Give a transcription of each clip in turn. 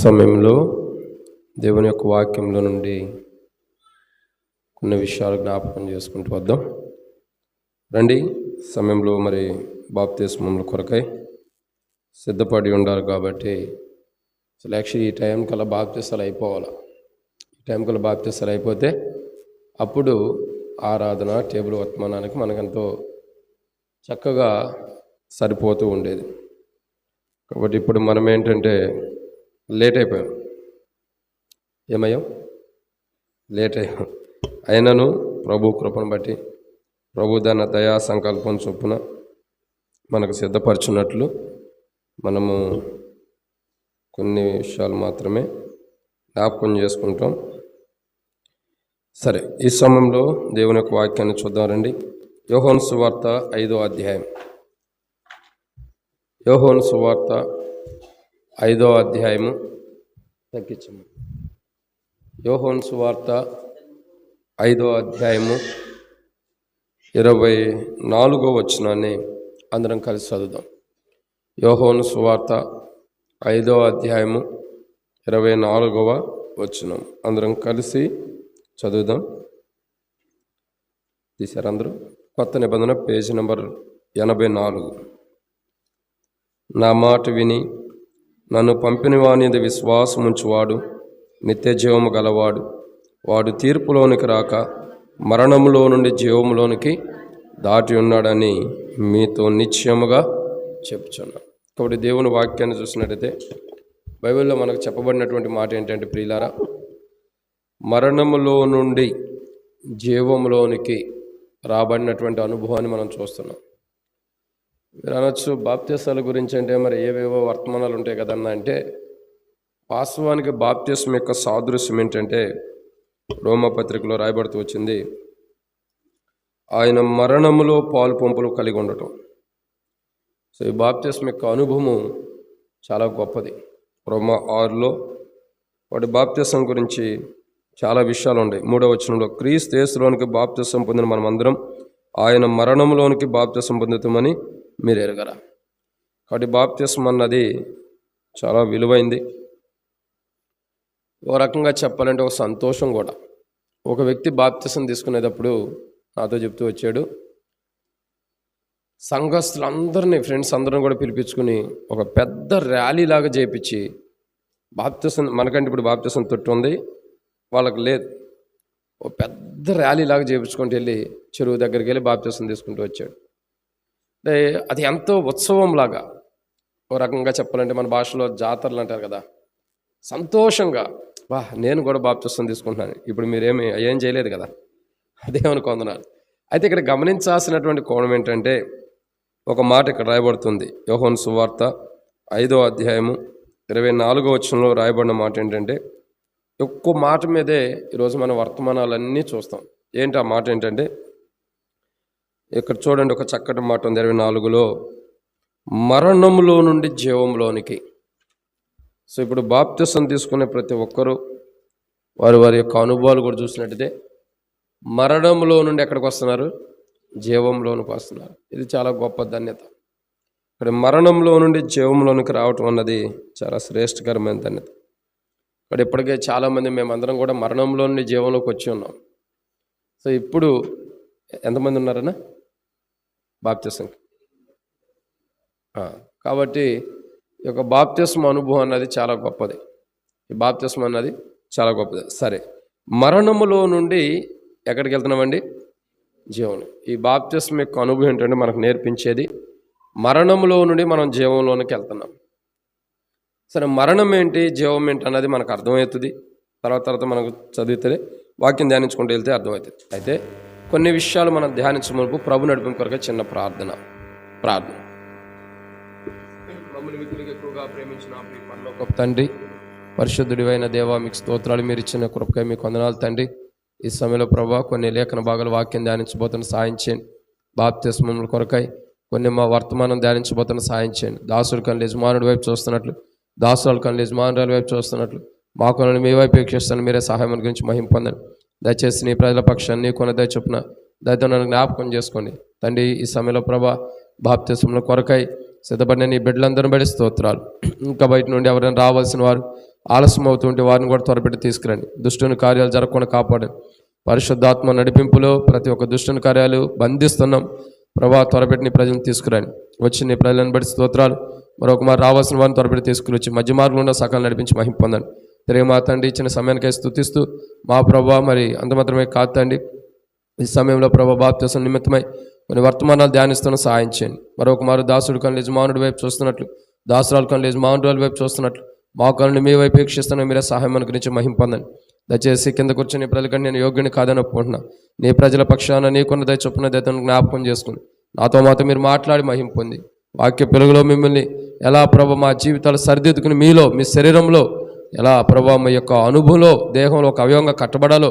సమయంలో దేవుని యొక్క వాక్యంలో నుండి కొన్ని విషయాలు జ్ఞాపకం చేసుకుంటూ వద్దాం రండి. సమయంలో మరి బాప్తిస్మముల కొరకై సిద్ధపడి ఉండాలి కాబట్టి అసలు యాక్చువల్లీ ఈ టైం కల్లా బాప్తిసాలు అయిపోవాలి. ఈ టైం కల్లా బాప్తిసాలు అయిపోతే అప్పుడు ఆరాధన టేబుల్ వర్తమానానికి మనకెంతో చక్కగా సరిపోతూ ఉండేది. కాబట్టి ఇప్పుడు మనం ఏంటంటే లేట్ అయిపోయాం. ఏమయ్యాం? లేట్ అయ్యాం. అయినను ప్రభు కృపను బట్టి ప్రభు దాని దయా సంకల్పం చొప్పున మనకు సిద్ధపరచున్నట్లు మనము కొన్ని విషయాలు మాత్రమే జ్ఞాపకం చేసుకుంటాం. సరే, ఈ సమయంలో దేవుని యొక్క వాక్యాన్ని చూద్దాం రండి. యోహాను సువార్త 5వ అధ్యాయం. యోహాను సువార్త 5వ అధ్యాయము తగ్గించము. యోహాను సువార్త 5వ అధ్యాయము 24వ వచనాన్ని అందరం కలిసి చదువుదాం. యోహాను సువార్త 5వ అధ్యాయము 24వ వచనం అందరం కలిసి చదువుదాం. తీశారు అందరూ? కొత్త నిబంధన పేజీ నెంబర్ 84. నా మాట విని నన్ను పంపిన వాని విశ్వాసం ఉంచువాడు నిత్య జీవము గలవాడు. వాడు తీర్పులోనికి రాక మరణములో నుండి జీవములోనికి దాటి ఉన్నాడని మీతో నిశ్చయముగా చెప్పుచున్నాను. కాబట్టి దేవుని వాక్యాన్ని చూసినట్టయితే బైబిల్లో మనకు చెప్పబడినటువంటి మాట ఏంటంటే, ప్రియులారా, మరణములో నుండి జీవములోనికి రాబడినటువంటి అనుభవాన్ని మనం చూస్తున్నాం. మీరు అనొచ్చు, బాప్తిసాల గురించి అంటే మరి ఏవేవో వర్తమానాలు ఉంటాయి కదన్నా అంటే, వాస్తవానికి బాప్తిసం యొక్క సాదృశ్యం ఏంటంటే రోమపత్రికలో రాయబడుతూ వచ్చింది, ఆయన మరణములో పాలు పంపులు కలిగి ఉండటం. సో ఈ బాప్తిసం యొక్క అనుభవము చాలా గొప్పది. రోమ 6లో వాటి బాప్తిసం గురించి చాలా విషయాలు ఉన్నాయి. 3వ వచనంలో, క్రీస్తు యేసులోనికి బాప్తిసం పొందిన మనమందరం ఆయన మరణంలోనికి బాప్తిసం పొందుతామని మీరు ఎరగరా. కాబట్టి బాప్తిసం అన్నది చాలా విలువైంది. ఓ రకంగా చెప్పాలంటే ఒక సంతోషం కూడా. ఒక వ్యక్తి బాప్తిసం తీసుకునేటప్పుడు నాతో చెప్తూ వచ్చాడు, సంఘస్థులందరినీ, ఫ్రెండ్స్ అందరిని కూడా పిలిపించుకుని ఒక పెద్ద ర్యాలీ లాగా చేయించి బాప్తిసం, మనకంటే ఇప్పుడు బాప్తిసం తొట్టు ఉంది, వాళ్ళకి లేదు, ఒక పెద్ద ర్యాలీ లాగా చేయించుకుంటూ వెళ్ళి చెరువు దగ్గరికి వెళ్ళి బాప్తిసం తీసుకుంటూ వచ్చాడు. అంటే అది ఎంతో ఉత్సవంలాగా, ఓ రకంగా చెప్పాలంటే మన భాషలో జాతరలు అంటారు కదా, సంతోషంగా, నేను కూడా బాప్తిసం తీసుకుంటున్నాను. ఇప్పుడు మీరేమి ఏం చేయలేదు కదా, అదేమని కొందనాలు. అయితే ఇక్కడ గమనించాల్సినటువంటి కోణం ఏంటంటే, ఒక మాట ఇక్కడ రాయబడుతుంది. యోహాను సువార్త 5వ అధ్యాయము 24వ వచనంలో రాయబడిన మాట ఏంటంటే, ఒక్క మాట మీదే ఈరోజు మన వర్తమానాలన్నీ చూస్తాం. ఏంటి ఆ మాట ఏంటంటే, ఇక్కడ చూడండి, ఒక చక్కటి మాట ఉంది 24లో, మరణములో నుండి జీవంలోనికి. సో ఇప్పుడు బాప్తిసం తీసుకునే ప్రతి ఒక్కరూ వారి యొక్క అనుభవాలు కూడా చూసినట్టయితే మరణంలో నుండి ఎక్కడికి వస్తున్నారు? జీవంలోనికి వస్తున్నారు. ఇది చాలా గొప్ప ధన్యత. ఇక్కడ మరణంలో నుండి జీవంలోనికి రావటం అన్నది చాలా శ్రేష్టకరమైన ధన్యత. ఇక్కడ ఇప్పటికే చాలామంది, మేమందరం కూడా మరణంలో నుండి జీవంలోకి వచ్చి ఉన్నాం. సో ఇప్పుడు ఎంతమంది ఉన్నారన్నా బాప్తిసం? కాబట్టి ఈ యొక్క బాప్తిసం అనుభవం అన్నది చాలా గొప్పది. ఈ బాప్తిసం అన్నది చాలా గొప్పది. సరే, మరణములో నుండి ఎక్కడికి వెళ్తున్నామండి? జీవం. ఈ బాప్తిసం యొక్క అనుభవం ఏంటంటే మనకు నేర్పించేది, మరణంలో నుండి మనం జీవంలోనికి వెళ్తున్నాం. సరే, మరణం ఏంటి, జీవం ఏంటి అన్నది మనకు అర్థమవుతుంది. తర్వాత మనకు చదివితే, వాక్యం ధ్యానించుకుంటూ వెళ్తే అర్థమవుతుంది. అయితే కొన్ని విషయాలు మనం ధ్యానించమునుపు ప్రభు నడిపింపు కొరకు చిన్న ప్రార్థన. మమ్మల్ని మిక్కులుగా ఎక్కువగా ప్రేమించిన పరలోక తండ్రి, పరిశుద్ధుడివైన దేవా, మీకు స్తోత్రాలు. మీరు ఇచ్చిన కృపకై మీకు వందనాలు తండ్రి. ఈ సమయంలో ప్రభా కొన్ని లేఖన భాగాలు వాక్యం ధ్యానించబోతున్న సాయం చేయండి. బాప్తిస్మముల కొరకై కొన్ని మా వర్తమానం ధ్యానించబోతున్న సాయం చేయండి. దాసుడు కనులు యజమానుడి వైపు చూస్తున్నట్లు, దాసురాలు కనులు యజమానురాల వైపు చూస్తున్నట్లు మా కొనలు మీ వైపు వీక్షిస్తాను. మీరే సహాయం గురించి మహిమ పొందండి. దయచేసి నీ ప్రజల పక్షాన్ని కొన దయ చొప్పున దయతో నన్ను జ్ఞాపకం చేసుకోండి తండ్రి. ఈ సమయంలో ప్రభా బాప్తిస్మముల కొరకై సిద్ధపడిన నీ బిడ్డలందరూ బడి స్తోత్రాలు. ఇంకా బయట నుండి ఎవరైనా రావాల్సిన వారు ఆలస్యం అవుతుంటే వారిని కూడా త్వరపెట్టి తీసుకురండి. దుష్టుని కార్యాలు జరగకుండా కాపాడండి. పరిశుద్ధాత్మ నడిపింపులో ప్రతి ఒక్క దుష్టుని కార్యాలు బంధిస్తున్నాం ప్రభా. త్వరపెట్టి నీ ప్రజలను తీసుకురండి. వచ్చి నీ ప్రజలను బట్టి స్తోత్రాలు. మరొక మారు రావాల్సిన వారిని త్వరపెట్టి తీసుకుని మధ్య మార్గంలో సకాలం నడిపించి మహిమ పొందండి. తిరిగి మా తండ్రి ఇచ్చిన సమయానికై స్తుతిస్తూ మా ప్రభా మరి అంత మాత్రమే కాదు తండ్రి, ఈ సమయంలో ప్రభా బాప్తిసం నిమిత్తమై కొన్ని వర్తమానాలు ధ్యానిస్తున్న సహాయం చేయండి. మరొక మారు దాసుడు కళ్ళు యజమానుడి వైపు చూస్తున్నట్లు, దాసురాలు కళ్ళు యజమానుడి వైపు చూస్తున్నట్లు మా కళ్ళని మీ వైపు వీక్షిస్తున్న మీరే సహాయం అనుగ్రహించి మహిమ పొందండి. దయచేసి కింద కూర్చొని ప్రజలకంటే నేను యోగ్యుని కాదని ఒప్పుకుంటున్నా. నీ ప్రజల పక్షాన నీకున్న దయ చొప్పున దయతను జ్ఞాపకం చేసుకుని నాతో మాతో మీరు మాట్లాడి మహిమ పొంది వాక్య పెరుగులో మిమ్మల్ని ఎలా ప్రభా మా జీవితాలు సరిదిద్దుకుని మీలో మీ శరీరంలో ఎలా ప్రభా మీ యొక్క అనుభవంలో దేహంలో ఒక అవయవంగా కట్టబడాలో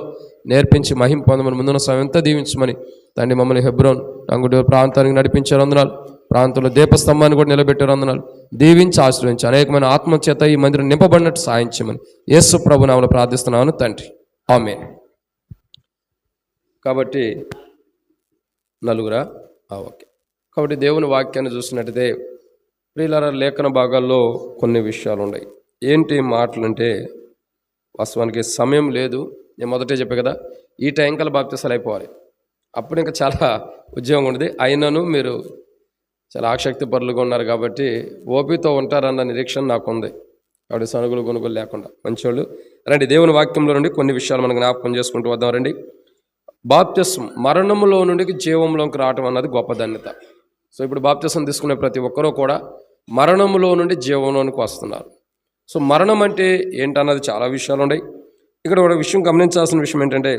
నేర్పించి మహిమ పొందమని ముందున్న సమయం అంతా దీవించమని తండ్రి మమ్మల్ని హెబ్రోన్ రంగుడు ప్రాంతానికి నడిపించారు వందనాలు. ప్రాంతంలో దీపస్తంభాన్ని కూడా నిలబెట్టారు వందనాలు. దీవించి ఆశ్రయించి అనేకమైన ఆత్మచేత ఈ మందిరం నింపబడినట్టు సాయించమని యేసు ప్రభు నామములో ప్రార్థిస్తున్నాను తండ్రి, ఆమేన్. కాబట్టి నలుగురా ఓకే. కాబట్టి దేవుని వాక్యాన్ని చూసినట్టయితే ప్రియులారా లేఖన భాగాల్లో కొన్ని విషయాలు ఉన్నాయి. ఏంటి మాటలు అంటే వాస్తవానికి సమయం లేదు. నేను మొదటే చెప్పే కదా, ఈ టైం కల్లా బాప్తిసాలు అయిపోవాలి. అప్పుడు ఇంకా చాలా ఉద్యోగం ఉండదు. అయినను మీరు చాలా ఆసక్తి పరులుగా ఉన్నారు కాబట్టి ఓపికతో ఉంటారన్న నిరీక్షణ నాకు ఉంది. కాబట్టి సనుగులు గొనుగులు లేకుండా మంచోళ్ళు రండి. దేవుని వాక్యంలో నుండి కొన్ని విషయాలు మనం జ్ఞాపకం చేసుకుంటూ వద్దాం రండి. బాప్తిసం మరణములో నుండి జీవంలోకి రావటం అన్నది గొప్ప ధన్యత. సో ఇప్పుడు బాప్తిసం తీసుకునే ప్రతి ఒక్కరూ కూడా మరణములో నుండి జీవంలోనికి వస్తున్నారు. సో మరణం అంటే ఏంటన్నది చాలా విషయాలు ఉన్నాయి. ఇక్కడ ఒక విషయం గమనించాల్సిన విషయం ఏంటంటే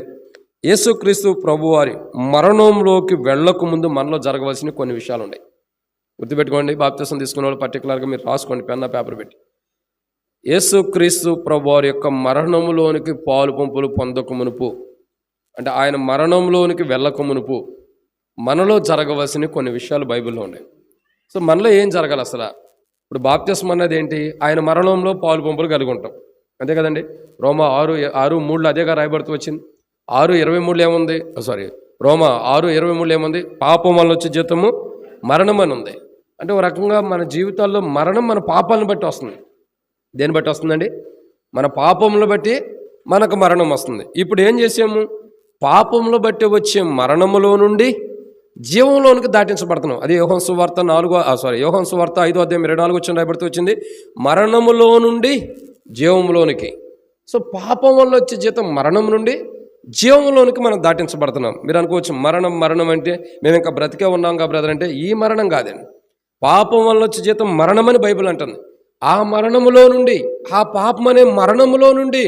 యేసుక్రీస్తు ప్రభువారి మరణంలోకి వెళ్ళక ముందు మనలో జరగవలసిన కొన్ని విషయాలు ఉన్నాయి. గుర్తుపెట్టుకోండి. బాప్తిసం తీసుకునే వాళ్ళు పర్టికులర్గా మీరు రాసుకోండి పెన్న పేపర్ పెట్టి. యేసుక్రీస్తు ప్రభువారి యొక్క మరణంలోనికి పాలు పంపులు పొందక మునుపు, అంటే ఆయన మరణంలోనికి వెళ్ళక మునుపు మనలో జరగవలసిన కొన్ని విషయాలు బైబిల్లో ఉన్నాయి. సో మనలో ఏం జరగాలి అసలు? ఇప్పుడు బాప్తిసం అన్నది ఏంటి? ఆయన మరణంలో పాలు పంపులు కలిగి ఉంటాం, అంతే కదండి. రోమా 6:3 అదేగా రాయబడుతూ వచ్చింది. 6:23 ఏముంది? రోమా 6:23 ఏముంది? పాపం వల్ల వచ్చే జీతము మరణం అని ఉంది. అంటే ఒక రకంగా మన జీవితాల్లో మరణం మన పాపాలను బట్టి వస్తుంది. దేన్ని బట్టి వస్తుందండి? మన పాపములను బట్టి మనకు మరణం వస్తుంది. ఇప్పుడు ఏం చేసాము? పాపములు బట్టి వచ్చే మరణములో నుండి జీవంలోనికి దాటించబడుతున్నాం. అది యోహాను సువార్త 5:24 రాయబడుతూ వచ్చింది. మరణములో నుండి జీవంలోనికి. సో పాపం వల్ల వచ్చే జీతం మరణం నుండి జీవంలోనికి మనం దాటించబడుతున్నాం. మీరు అనుకోవచ్చు మరణం అంటే మేము ఇంకా బ్రతికే ఉన్నాం కా బ్రదర్ అంటే, ఈ మరణం కాదండి. పాపం వల్ల వచ్చే జీతం మరణం అని బైబిల్ అంటుంది. ఆ మరణములో నుండి, ఆ పాపం అనే మరణములో నుండి,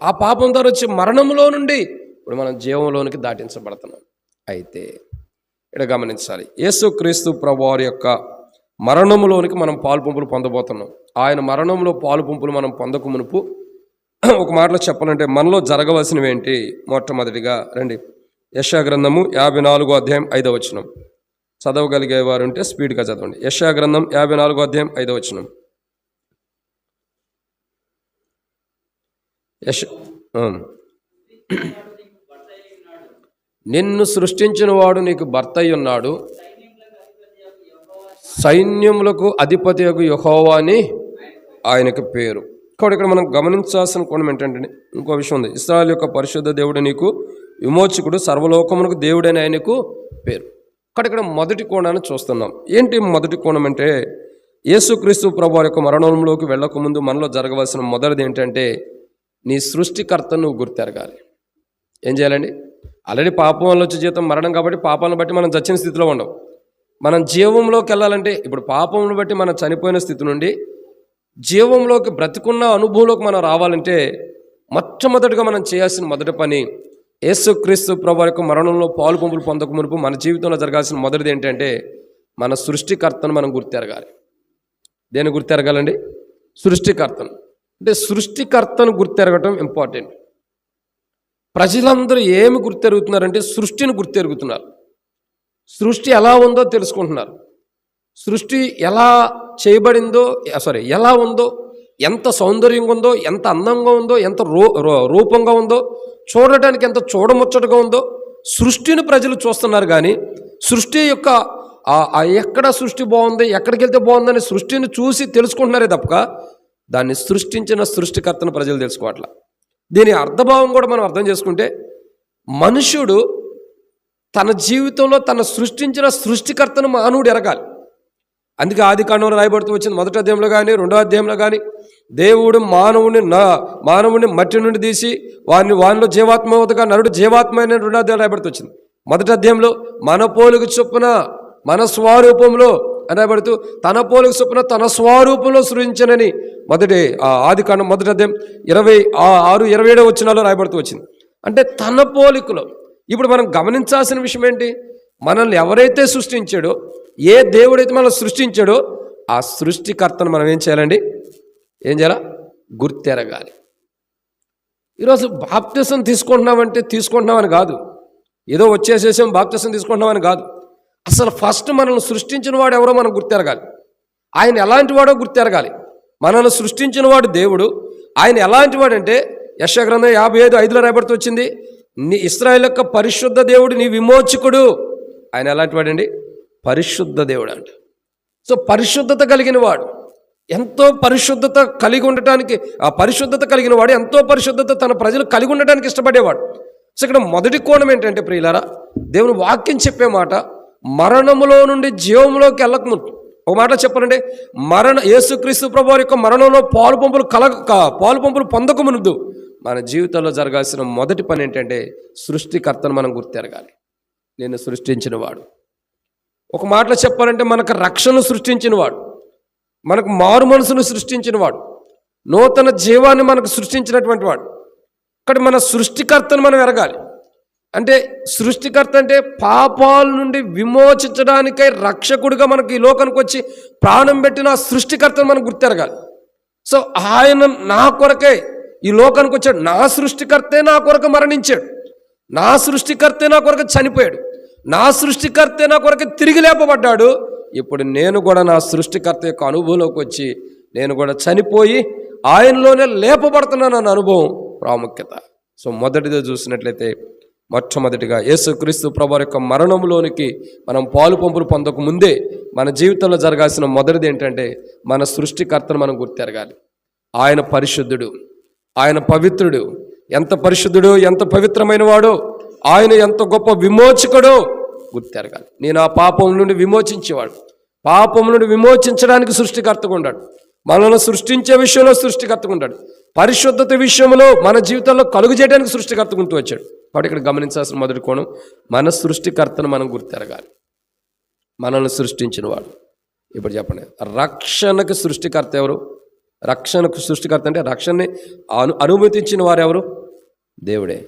ఆ పాపం ద్వారా వచ్చే మరణములో నుండి ఇప్పుడు మనం జీవంలోనికి దాటించబడుతున్నాం. అయితే ఇక్కడ గమనించాలి, యేసుక్రీస్తు ప్రభువారి యొక్క మరణములోనికి మనం పాలు పంపులు పొందబోతున్నాం. ఆయన మరణంలో పాలు పంపులు మనం పొందక మునుపు ఒక మాటలో చెప్పాలంటే మనలో జరగవలసినవి ఏంటి? మొట్టమొదటిగా రండి, యెషయా గ్రంథము 54:5 చదవగలిగేవారు ఉంటే స్పీడ్గా చదవండి. యెషయా గ్రంథం 54:5. నిన్ను సృష్టించిన వాడు నీకు భర్త అయి ఉన్నాడు, సైన్యములకు అధిపతి యెహోవా అని ఆయనకు పేరు. కాబట్టి ఇక్కడ మనం గమనించాల్సిన కోణం ఏంటంటే ఇంకో విషయం ఉంది. ఇశ్రాయేలు యొక్క పరిశుద్ధ దేవుడు నీకు విమోచకుడు, సర్వలోకమునకు దేవుడని ఆయనకు పేరు. కాబట్టి ఇక్కడ మొదటి కోణాన్ని చూస్తున్నాం. ఏంటి మొదటి కోణం అంటే యేసుక్రీస్తు ప్రభువారి యొక్క మరణంలోకి వెళ్ళకముందు మనలో జరగవలసిన మొదటిది ఏంటంటే నీ సృష్టికర్తను నువ్వు గుర్తెరగాలి. ఏం చేయాలండి? ఆల్రెడీ పాపం వల్ల వచ్చే జీతం మరణం కాబట్టి పాపాలను బట్టి మనం చచ్చిన స్థితిలో ఉండవు. మనం జీవంలోకి వెళ్ళాలంటే ఇప్పుడు పాపంను బట్టి మనం చనిపోయిన స్థితి నుండి జీవంలోకి బ్రతికున్న అనుభవంలోకి మనం రావాలంటే మొట్టమొదటిగా మనం చేయాల్సిన మొదటి పని యేసుక్రీస్తు ప్రభువారి యొక్క మరణంలో పాలు పంపులు పొందక మునుపు మన జీవితంలో జరగాల్సిన మొదటిది ఏంటంటే మన సృష్టికర్తను మనం గుర్తెరగాలి. దేన్ని గుర్తెరగాలండి? సృష్టికర్తను. అంటే సృష్టికర్తను గుర్తెరగటం ఇంపార్టెంట్. ప్రజలందరూ ఏమి గుర్తెరుగుతున్నారంటే సృష్టిని గుర్తెరుగుతున్నారు. సృష్టి ఎలా ఉందో తెలుసుకుంటున్నారు. సృష్టి ఎలా చేయబడిందో, ఎలా ఉందో, ఎంత సౌందర్యంగా ఉందో, ఎంత అందంగా ఉందో, ఎంత రూపంగా ఉందో, చూడటానికి ఎంత చూడముచ్చటగా ఉందో సృష్టిని ప్రజలు చూస్తున్నారు. కానీ సృష్టి యొక్క ఎక్కడ సృష్టి బాగుంది, ఎక్కడికి వెళ్తే బాగుందని సృష్టిని చూసి తెలుసుకుంటున్నారే తప్ప దాన్ని సృష్టించిన సృష్టికర్తను ప్రజలు తెలుసుకోవట్ల. దీని అర్థభావం కూడా మనం అర్థం చేసుకుంటే, మనుష్యుడు తన జీవితంలో తను సృష్టించిన సృష్టికర్తను మానవుడు ఎరగాలి. అందుకే ఆది కాండంలో రాయబడుతూ వచ్చింది, 1వ అధ్యాయంలో కానీ 2వ అధ్యాయంలో కానీ, దేవుడు మానవుని మట్టి నుండి తీసి వానిలో జీవాత్మగా నరుడు జీవాత్మ అని 2వ అధ్యాయంలో రాయబడుతూ వచ్చింది. 1వ అధ్యాయంలో మన పోలిక చొప్పున మన స్వరూపంలో అని రాయబడుతూ, తన పోలిక చొప్పున తన స్వరూపంలో సృజించనని ఆది కాండం 1వ అధ్యాయం 26-27 వచనాల్లో రాయబడుతూ వచ్చింది. అంటే తన పోలికలో. ఇప్పుడు మనం గమనించాల్సిన విషయం ఏంటి? మనల్ని ఎవరైతే సృష్టించాడో, ఏ దేవుడైతే మనల్ని సృష్టించాడో, ఆ సృష్టికర్తను మనం ఏం చేయాలండి? ఏం చేయాలా? గుర్తెరగాలి. ఈరోజు బాప్తిసం తీసుకుంటున్నామని కాదు, ఏదో వచ్చేసేసాం బాప్తిసం తీసుకుంటున్నామని కాదు. అసలు ఫస్ట్ మనల్ని సృష్టించిన వాడు ఎవరో మనం గుర్తెరగాలి. ఆయన ఎలాంటి వాడో గుర్తెరగాలి. మనల్ని సృష్టించిన వాడు దేవుడు. ఆయన ఎలాంటి వాడంటే, యెషయా గ్రంథం 55:5 రాయబడుతూ వచ్చింది, నీ ఇశ్రాయేలు యొక్క పరిశుద్ధ దేవుడు, నీ విమోచకుడు. ఆయన ఎలాంటి వాడండి? పరిశుద్ధ దేవుడు అంట. సో పరిశుద్ధత కలిగిన వాడు, ఎంతో పరిశుద్ధత కలిగి ఉండటానికి, ఆ పరిశుద్ధత కలిగిన వాడు ఎంతో పరిశుద్ధత తన ప్రజలు కలిగి ఉండటానికి ఇష్టపడేవాడు. సో ఇక్కడ మొదటి కోణం ఏంటంటే ప్రియులారా, దేవుని వాక్యం చెప్పే మాట, మరణములో నుండి జీవంలోకి వెళ్ళకముందు, ఒక మాట చెప్పాలంటే, యేసుక్రీస్తు ప్రభువారి యొక్క మరణంలో పాలు పంపులు పొందకముందు మన జీవితంలో జరగాల్సిన మొదటి పని ఏంటంటే, సృష్టికర్తను మనం గుర్తెరగాలి. నేను సృష్టించిన వాడు. ఒక మాటలో చెప్పాలంటే, మనకు రక్షణ సృష్టించిన వాడు, మనకు మారు మనసును సృష్టించిన వాడు, నూతన జీవాన్ని మనకు సృష్టించినటువంటి వాడు. ఇక్కడ మన సృష్టికర్తను మనం ఎరగాలి. అంటే సృష్టికర్త అంటే పాపాల నుండి విమోచించడానికై రక్షకుడిగా మనకి ఈ లోకానికి వచ్చి ప్రాణం పెట్టిన సృష్టికర్తను మనం గుర్తెరగాలి. సో ఆయన నా కొరకే ఈ లోకానికి వచ్చాడు. నా సృష్టికర్తే నా కొరకు మరణించాడు. నా సృష్టికర్తే నా కొరకు చనిపోయాడు. నా సృష్టికర్తే నా కొరకు తిరిగి లేపబడ్డాడు. ఇప్పుడు నేను కూడా నా సృష్టికర్త యొక్క అనుభవంలోకి వచ్చి నేను కూడా చనిపోయి ఆయనలోనే లేపబడుతున్నాను అన్న అనుభవం ప్రాముఖ్యత. సో మొదటిది చూసినట్లయితే, మొట్టమొదటిగా యేసుక్రీస్తు ప్రభువారి యొక్క మరణంలోనికి మనం పాలు పంపులు పొందక ముందే మన జీవితంలో జరగాల్సిన మొదటిది ఏంటంటే, మన సృష్టికర్తను మనం గుర్తెరగాలి. ఆయన పరిశుద్ధుడు, ఆయన పవిత్రుడు. ఎంత పరిశుద్ధుడు, ఎంత పవిత్రమైన వాడో, ఆయన ఎంత గొప్ప విమోచకుడో గుర్తెరగాలి. నేను ఆ పాపం నుండి విమోచించేవాడు. పాపం నుండి విమోచించడానికి సృష్టికర్తగా ఉన్నాడు. మనల్ని సృష్టించే విషయంలో సృష్టికర్తగా ఉన్నాడు. పరిశుద్ధత విషయంలో మన జీవితంలో కలుగు చేయడానికి సృష్టికర్తగా ఉంటూ వచ్చాడు. కాబట్టి ఇక్కడ గమనించాల్సిన మొదటి కోణం, మన సృష్టికర్తను మనం గుర్తెరగాలి. మనల్ని సృష్టించిన వాడు. ఇప్పుడు చెప్పండి, రక్షణకు సృష్టికర్త ఎవరు? రక్షణకు సృష్టికర్త అంటే రక్షణని అనుమతించిన వారు ఎవరు? దేవుడే.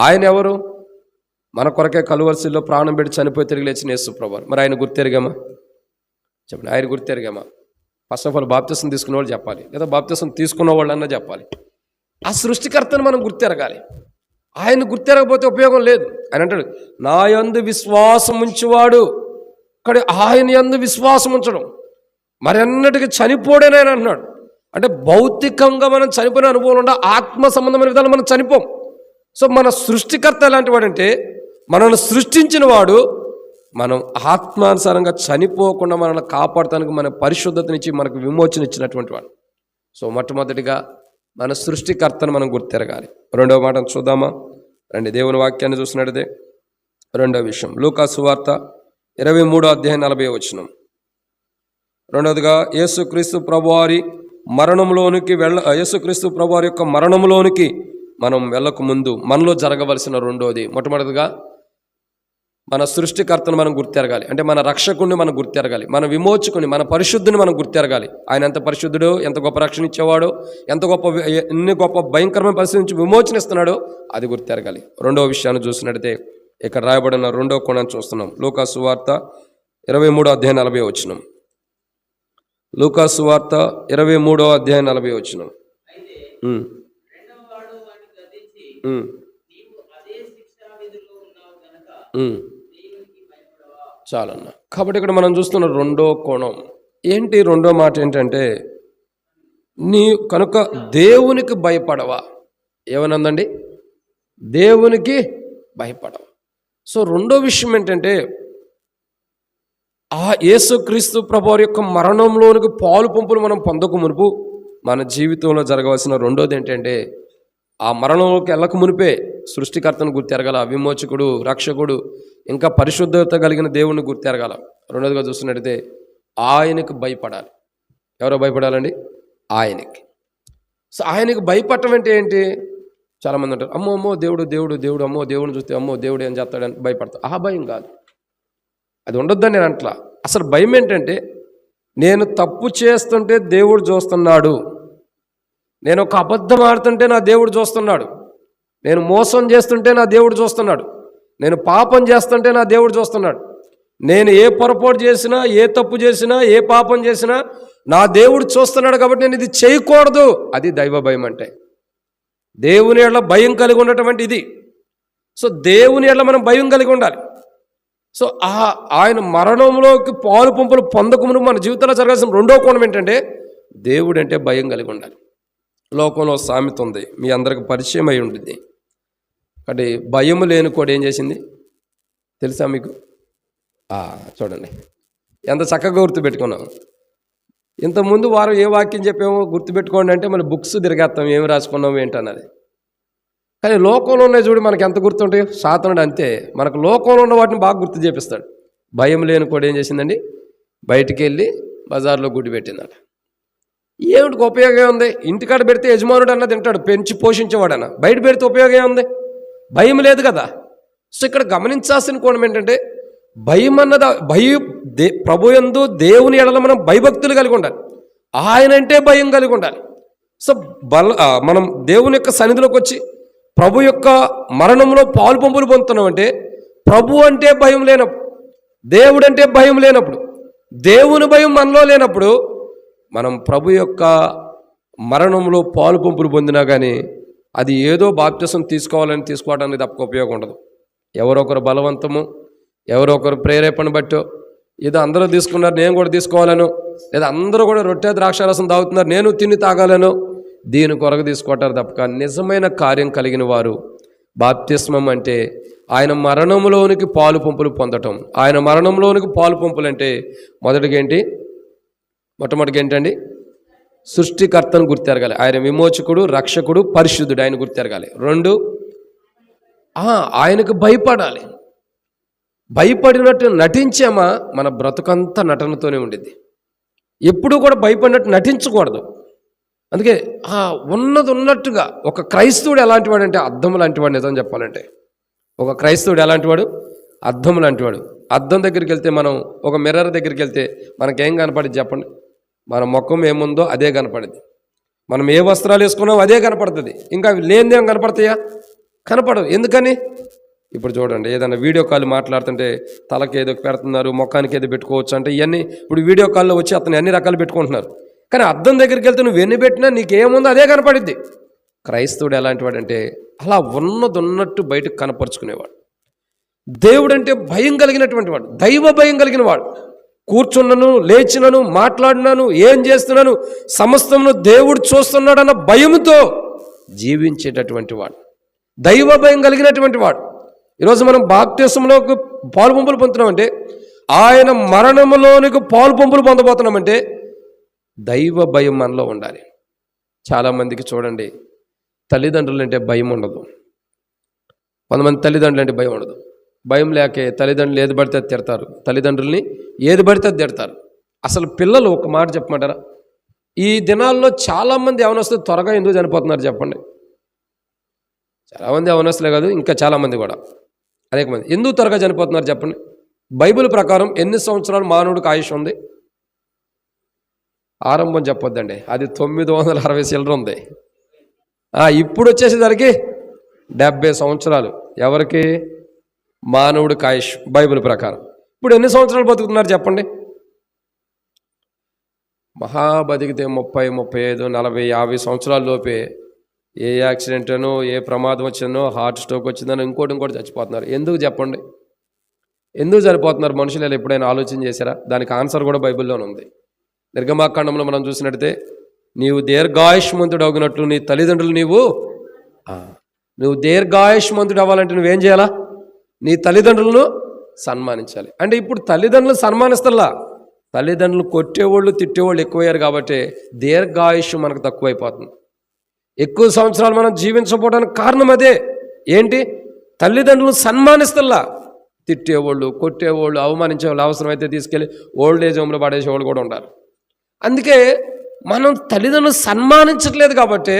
ఆయన ఎవరు? మన కొరకే కలువరిశిలో ప్రాణం పెట్టి చనిపోయి తిరిగి లేచిన యేసు ప్రభువు. మరి ఆయన గుర్తెరిగామా? చెప్పండి, ఆయన గుర్తెరిగామా? ఫస్ట్ ఆఫ్ ఆల్ బాప్తిసం తీసుకున్న వాళ్ళు చెప్పాలి, లేదా బాప్తిసం తీసుకున్న వాళ్ళన్నా చెప్పాలి. ఆ సృష్టికర్తను మనం గుర్తెరగాలి. ఆయన గుర్తెరగకపోతే ఉపయోగం లేదు. ఆయన అంటాడు, నా యందు విశ్వాసం ఉంచేవాడు. ఇక్కడ ఆయన యందు విశ్వాసం ఉంచడం, మరి అన్నటికీ చనిపోడేనే అని అంటున్నాడు. అంటే భౌతికంగా మనం చనిపోయిన అనుభవం ఉండ, ఆత్మ సంబంధమైన విధానం మనం చనిపోం. సో మన సృష్టికర్త ఎలాంటి వాడంటే, మనల్ని సృష్టించిన వాడు మనం ఆత్మానుసారంగా చనిపోకుండా మనల్ని కాపాడటానికి మన పరిశుద్ధతనిచ్చి మనకు విమోచన ఇచ్చినటువంటి వాడు. సో మొట్టమొదటిగా మన సృష్టికర్తను మనం గుర్తెరగాలి. రెండవ మాట చూద్దామా రండి. దేవుని వాక్యాన్ని చూసినట్టే రెండవ విషయం, లూకా సువార్త 23:40. రెండవదిగా యేసుక్రీస్తు ప్రభువారి మరణంలోనికి యేసుక్రీస్తు ప్రభువారి యొక్క మరణంలోనికి మనం వెళ్ళక ముందు మనలో జరగవలసిన రెండోది, మొట్టమొదటిగా మన సృష్టికర్తను మనం గుర్తెరగాలి. అంటే మన రక్షకుడిని మనం గుర్తెరగాలి, మన విమోచకుని, మన పరిశుద్ధిని మనం గుర్తెరగాలి. ఆయన ఎంత పరిశుద్ధుడో, ఎంత గొప్ప రక్షణ ఇచ్చేవాడో, ఎన్ని గొప్ప భయంకరమైన పరిస్థితి నుంచి విమోచన ఇస్తున్నాడో అది గుర్తెరగాలి. రెండవ విషయాన్ని చూసినట్టయితే ఇక్కడ రాయబడిన రెండవ కోణాన్ని చూస్తున్నాం. లూకా సువార్త 23:40. లూకా సువార్త 23:40. చాలన్న. కాబట్టి ఇక్కడ మనం చూస్తున్న రెండో కోణం ఏంటి? రెండో మాట ఏంటంటే, నీ కనుక దేవునికి భయపడవా. ఏమనందండి? దేవునికి భయపడవా. సో రెండో విషయం ఏంటంటే, ఆ యేసుక్రీస్తు ప్రభువారి యొక్క మరణంలోనికి పాలు పంపులు మనం పొందక మునుపు మన జీవితంలో జరగవలసిన రెండోది ఏంటంటే ఆ మరణంలోకి వెళ్ళక మునిపే సృష్టికర్తను గుర్తెరగాల, విమోచకుడు, రక్షకుడు, ఇంకా పరిశుద్ధత కలిగిన దేవుణ్ణి గుర్తెరగాల. రెండోదిగా చూస్తున్నట్టయితే ఆయనకు భయపడాలి. ఎవరో భయపడాలండి? ఆయనకి. సో ఆయనకి భయపడటం అంటే ఏంటి? చాలామంది అంటారు, అమ్మో అమ్మో దేవుడు దేవుడు దేవుడు, అమ్మో దేవుడిని చూస్తే అమ్మో దేవుడు ఏం చేస్తాడని భయపడతారు. ఆ భయం కాదు, అది ఉండొద్దని నేను అంటలా. అసలు భయం ఏంటంటే, నేను తప్పు చేస్తుంటే దేవుడు చూస్తున్నాడు, నేను ఒక అబద్ధం ఆడుతుంటే నా దేవుడు చూస్తున్నాడు, నేను మోసం చేస్తుంటే నా దేవుడు చూస్తున్నాడు, నేను పాపం చేస్తుంటే నా దేవుడు చూస్తున్నాడు, నేను ఏ పొరపాటు చేసినా, ఏ తప్పు చేసినా, ఏ పాపం చేసినా నా దేవుడు చూస్తున్నాడు కాబట్టి నేను ఇది చేయకూడదు. అది దైవ భయం అంటే. దేవుని ఎడల భయం కలిగి ఉండటం ఇది. సో దేవుని ఎడల మనం భయం కలిగి ఉండాలి. సో ఆయన మరణంలోకి పాలు పంపులు పొందకమును మన జీవితంలో జరగాల్సిన రెండో కోణం ఏంటంటే, దేవుడు అంటే భయం కలిగి ఉండాలి. లోకంలో సామెత ఉంది, మీ అందరికి పరిచయం అయి ఉంటుంది. కాబట్టి భయం లేని కూడా ఏం చేసింది తెలుసా మీకు? చూడండి ఎంత చక్కగా గుర్తుపెట్టుకున్నాం. ఇంతకుముందు వారం ఏ వాక్యం చెప్పామో గుర్తుపెట్టుకోండి అంటే మళ్ళీ బుక్స్ తిరిగేస్తాం, ఏమి రాసుకున్నాము ఏంటన్నది. కానీ లోకంలో ఉన్నాయి చూడు, మనకి ఎంత గుర్తుంటాయో. సాతానుడు అంతే, మనకు లోకంలో ఉన్న వాటిని బాగా గుర్తు చేపిస్తాడు. భయం లేని కూడా ఏం చేసిందండి, బయటికి వెళ్ళి బజార్లో గుడ్డి పెట్టిందట. ఏమిటికి ఉపయోగం ఉంది? ఇంటికాడ పెడితే యజమానుడు అన్న తింటాడు, పెంచి పోషించేవాడన్న. బయట పెడితే ఉపయోగం ఉంది? భయం లేదు కదా. సో ఇక్కడ గమనించాల్సిన కోణం ఏంటంటే, భయం అన్నది ప్రభు యందు దేవుని ఎడల మనం భయభక్తులు కలిగి ఉండాలి. ఆయన అంటే భయం కలిగి ఉండాలి. సో మనం దేవుని యొక్క సన్నిధిలోకి వచ్చి ప్రభు యొక్క మరణంలో పాలు పంపులు పొందుతున్నామంటే, ప్రభు అంటే భయం లేనప్పుడు, దేవుడు అంటే భయం లేనప్పుడు, దేవుని భయం మనలో లేనప్పుడు మనం ప్రభు యొక్క మరణంలో పాలు పంపులు పొందినా కానీ అది ఏదో బాప్తిసం తీసుకోవడానికి తప్ప ఉపయోగం ఉండదు. ఎవరొకరు బలవంతము, ఎవరో ఒకరు ప్రేరేపణ బట్టో, ఏదో అందరూ తీసుకున్నారు నేను కూడా తీసుకోవాలను, లేదా అందరూ కూడా రొట్టె ద్రాక్షారసం తాగుతున్నారు నేను తిని తాగాలను, దీని కొరకు తీసుకుంటారు తప్ప నిజమైన కార్యం కలిగిన వారు బాప్తిస్మం అంటే ఆయన మరణంలోనికి పాలు పంపులు పొందటం. ఆయన మరణంలోనికి పాలు పంపులు అంటే మొట్టమొదటిగా ఏంటండి, సృష్టికర్తను గుర్తెరగాలి. ఆయన విమోచకుడు, రక్షకుడు, పరిశుద్ధుడు, ఆయన గుర్తెరగాలి. రెండు, ఆయనకు భయపడాలి. భయపడినట్టు నటించామా మన బ్రతుకంతా నటనతోనే ఉండిద్ది. ఎప్పుడూ కూడా భయపడినట్టు నటించకూడదు. అందుకే ఉన్నది ఉన్నట్టుగా ఒక క్రైస్తవుడు ఎలాంటి వాడు అంటే అద్దం లాంటివాడు. నిజం చెప్పాలంటే ఒక క్రైస్తవుడు ఎలాంటి వాడు? అద్దం లాంటివాడు. అద్దం దగ్గరికి వెళ్తే, మనం ఒక మిర్రర్ దగ్గరికి వెళ్తే మనకేం కనపడింది చెప్పండి? మన ముఖం ఏముందో అదే కనపడింది, మనం ఏ వస్త్రాలు వేసుకున్నామో అదే కనపడుతుంది. ఇంకా లేనిదేం కనపడతాయా? కనపడవు. ఎందుకని? ఇప్పుడు చూడండి, ఏదైనా వీడియో కాల్ మాట్లాడుతుంటే తలకి ఏదో పెడుతున్నారు, ముఖానికి ఏదో పెట్టుకోవచ్చు అంటే ఇవన్నీ ఇప్పుడు వీడియో కాల్లో వచ్చి అతను అన్ని రకాలు పెట్టుకుంటున్నారు. కానీ అద్దం దగ్గరికి వెళ్తే నువ్వు ఎన్ని పెట్టినా నీకేముందో అదే కనపడిద్ది. క్రైస్తవుడు ఎలాంటి వాడు అంటే అలా ఉన్నట్టు బయటకు కనపరుచుకునేవాడు. దేవుడు అంటే భయం కలిగినటువంటి వాడు, దైవ భయం కలిగిన వాడు. కూర్చున్నాను, లేచినను, మాట్లాడినాను, ఏం చేస్తున్నాను సమస్తమును దేవుడు చూస్తున్నాడన్న భయంతో జీవించేటటువంటి వాడు, దైవ భయం కలిగినటువంటి వాడు. ఈరోజు మనం బాప్తిసంలోకి పాలు పంపులు పొందుతున్నామంటే, ఆయన మరణంలోనికి పాలు పంపులు పొందబోతున్నామంటే దైవ భయం మనలో ఉండాలి. చాలామందికి చూడండి, తల్లిదండ్రులు అంటే భయం ఉండదు. కొంతమంది తల్లిదండ్రులు అంటే భయం ఉండదు. భయం లేకే తల్లిదండ్రులు ఏది పడితే అది తిడతారు, తల్లిదండ్రుల్ని ఏది పడితే అది తిడతారు. అసలు పిల్లలు ఒక మాట చెప్పమంటారా? ఈ దినాల్లో చాలామంది యవనస్తులు త్వరగా ఎందుకు చనిపోతున్నారు చెప్పండి? చాలామంది యవనస్తులే కాదు, ఇంకా చాలామంది కూడా అనేక మంది ఎందుకు త్వరగా చనిపోతున్నారు చెప్పండి? బైబిల్ ప్రకారం ఎన్ని సంవత్సరాలు మానవుడికి ఆయుష్ ఉంది? ఆరంభం చెప్పొద్దండి, అది 960 చిల్లర ఉంది. ఇప్పుడు వచ్చేసేసరికి 70 సంవత్సరాలు. ఎవరికి? మానవుడికి ఆయుష్ బైబిల్ ప్రకారం. ఇప్పుడు ఎన్ని సంవత్సరాలు బతుకుతున్నారు చెప్పండి? మహా బతికితే 30, 35, 40, 50 సంవత్సరాల లోపే ఏ యాక్సిడెంట్ అనో, ఏ ప్రమాదం వచ్చిందో, హార్ట్ స్ట్రోక్ వచ్చిందనో, ఇంకోటి చచ్చిపోతున్నారు. ఎందుకు చెప్పండి? ఎందుకు చనిపోతున్నారు మనుషులు? ఎలా ఎప్పుడైనా ఆలోచన చేశారా? దానికి ఆన్సర్ కూడా బైబిల్లోనే ఉంది. నిర్గమాకాండంలో మనం చూసినట్టయితే, నీవు దీర్ఘాయుష్మంతుడు అగినట్లు నీ తల్లిదండ్రులు నువ్వు దీర్ఘాయుష్మంతుడు అవ్వాలంటే నువ్వేం చేయాలా? నీ తల్లిదండ్రులను సన్మానించాలి. అంటే ఇప్పుడు తల్లిదండ్రులను సన్మానిస్తల్లా, తల్లిదండ్రులు కొట్టేవాళ్ళు తిట్టేవాళ్ళు ఎక్కువయ్యారు కాబట్టి దీర్ఘాయుష్యం మనకు తక్కువైపోతుంది. ఎక్కువ సంవత్సరాలు మనం జీవించకపోవడానికి కారణం అదే. ఏంటి? తల్లిదండ్రులు సన్మానిస్తల్లా. తిట్టేవాళ్ళు, కొట్టేవాళ్ళు, అవమానించేవాళ్ళు, అవసరమైతే తీసుకెళ్ళి ఓల్డ్ ఏజ్ హోమ్లో పడేసేవాళ్ళు కూడా ఉంటారు. అందుకే మనం తల్లిదండ్రులు సన్మానించట్లేదు కాబట్టి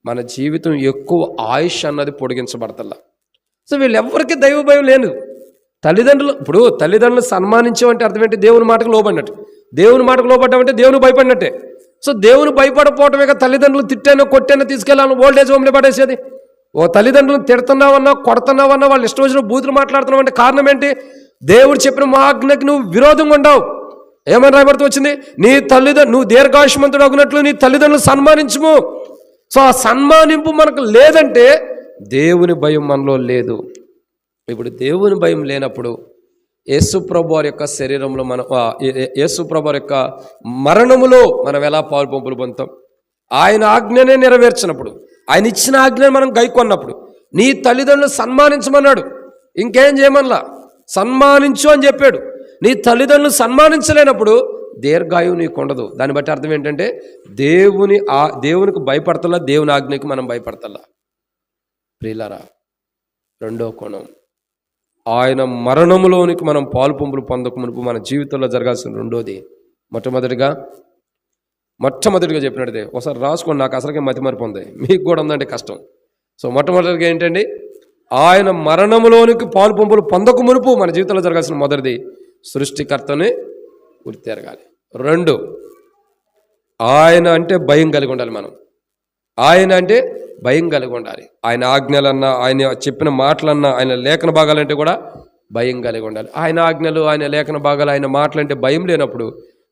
మన జీవితం ఎక్కువ ఆయుష్ అన్నది పొడిగించబడతల్లా. సో వీళ్ళెవ్వరికీ దైవ భయం లేదు. తల్లిదండ్రులు సన్మానించామంటే అర్థం ఏంటి? దేవుని మాటకు లోబడినట్టు. దేవుని మాటకు లోబడ్డామంటే దేవుని భయపడినట్టే. సో దేవుని భయపడపోవటమే తల్లిదండ్రులు తిట్టానో కొట్టానో తీసుకెళ్ళాను ఓల్డ్ ఏజ్ హోమ్లో పడేసేది. ఓ తల్లిదండ్రులను తిడుతున్నావన్నా కొడుతున్నావన్నా వాళ్ళు ఇష్టం వచ్చిన బూతులు మాట్లాడుతున్నావు అంటే కారణం ఏంటి? దేవుడు చెప్పిన మా ఆజ్ఞకి నువ్వు విరోధంగా ఉండవు. ఏమని రాయబడుతూ వచ్చింది? నువ్వు దీర్ఘాయుష్మంతుడు అగినట్లు నీ తల్లిదండ్రులు సన్మానించుము. సో ఆ సన్మానింపు మనకు లేదంటే దేవుని భయం మనలో లేదు. ఇప్పుడు దేవుని భయం లేనప్పుడు యేసుప్రభు వారి యొక్క శరీరంలో యేసుప్రభు వారి యొక్క మరణములో మనం ఎలా పాలు పంపులు పొందుతాం? ఆయన ఆజ్ఞనే నెరవేర్చినప్పుడు, ఆయన ఇచ్చిన ఆజ్ఞని మనం గైకొన్నప్పుడు, నీ తల్లిదండ్రులు సన్మానించమన్నాడు, ఇంకేం చేయమనలా, సన్మానించు అని చెప్పాడు. నీ తల్లిదండ్రులు సన్మానించలేనప్పుడు దీర్ఘాయువు నీకు ఉండదు. దాన్ని బట్టి అర్థం ఏంటంటే దేవునికి భయపడతల్లా, దేవుని ఆజ్ఞకి మనం భయపడతల్లా. ప్రియులారా, రెండో కోణం, ఆయన మరణములోనికి మనం పాలు పంపులు పొందక మునుపు మన జీవితంలో జరగాల్సిన రెండోది, మొట్టమొదటిగా చెప్పినట్టే ఒకసారి రాసుకోండి. నాకు అసలుకే మతిమరుపు ఉంది, మీకు కూడా ఉందంటే కష్టం. సో మొట్టమొదటిగా ఏంటండి? ఆయన మరణములోనికి పాలు పంపులు పొందక మునుపు మన జీవితంలో జరగాల్సిన మొదటిది సృష్టికర్తని గుర్తెరగాలి. రెండు, ఆయన అంటే భయం కలిగి ఉండాలి. ఆయన అంటే భయం కలిగి ఉండాలి. ఆయన ఆజ్ఞలన్నా, ఆయన చెప్పిన మాటలన్నా, ఆయన లేఖన భాగాలంటే కూడా భయం కలిగి ఉండాలి. ఆయన ఆజ్ఞలు, ఆయన లేఖన భాగాలు, ఆయన మాటలంటే భయం లేనప్పుడు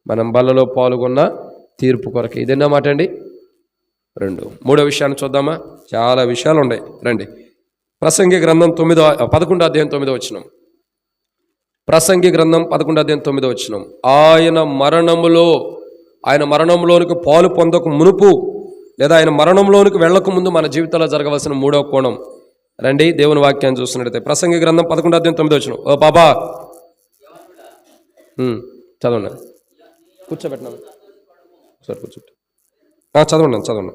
మనం బలలో పాల్గొన్న తీర్పు కొరకు. ఇదేనా మాట అండి? రెండు. మూడో విషయాన్ని చూద్దామా? చాలా విషయాలు ఉన్నాయి, రండి. ప్రసంగి గ్రంథం 11వ అధ్యాయం 9వ వచనం. ప్రసంగి గ్రంథం 11వ అధ్యాయం 9వ వచనం. ఆయన మరణంలోనికి పాలు పొందక మునుపు లేదా ఆయన మరణంలోనికి వెళ్ళక ముందు మన జీవితంలో జరగవలసిన మూడవ కోణం. రండి దేవుని వాక్యాన్ని చూస్తున్నట్టయితే ప్రసంగి గ్రంథం 11వ అధ్యాయం 9వ వచనం. ఓ బాబా చదవండి, కూర్చోబెట్టినాను సార్, కూర్చోబెట్టి చదవండి.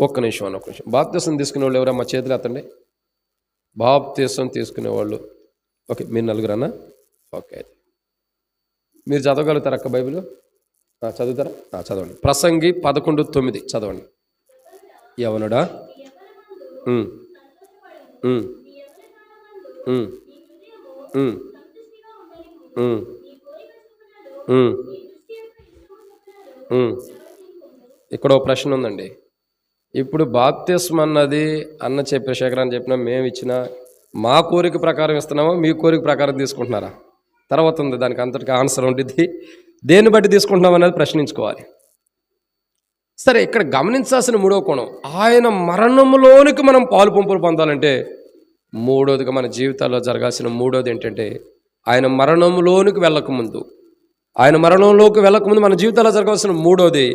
ఒక్క నిమిషం. బాప్తీసం తీసుకునే వాళ్ళు ఎవరమ్మా? చేతులు ఎత్తండి. బాప్తీసం తీసుకునేవాళ్ళు. ఓకే, మీరు నలుగురన్నా? ఓకే, అయితే మీరు చదవగలుగుతారు అక్క బైబిల్? చదువుతారా? చదవండి. ప్రసంగి 11:9 చదవండి. యవనుడా, ఇక్కడ ఒక ప్రశ్న ఉందండి. ఇప్పుడు బాప్తిస్మ అన్నది అన్న చెప్పే శేఖరాన్ని చెప్పినా మేము ఇచ్చినా మా కోరిక ప్రకారం ఇస్తున్నామా, మీ కోరిక ప్రకారం తీసుకుంటున్నారా? తర్వాత ఉంది, దానికి అంతటికి ఆన్సర్ ఉంటుంది. దేన్ని బట్టి తీసుకుంటున్నాం అనేది ప్రశ్నించుకోవాలి. సరే, ఇక్కడ గమనించాల్సిన మూడో కోణం, ఆయన మరణంలోనికి మనం పాలు పంపులు పొందాలంటే మూడోదిగా మన జీవితాల్లో జరగాల్సిన మూడోది ఏంటంటే ఆయన మరణంలోనికి వెళ్ళకముందు మన జీవితాల్లో జరగాల్సిన మూడోది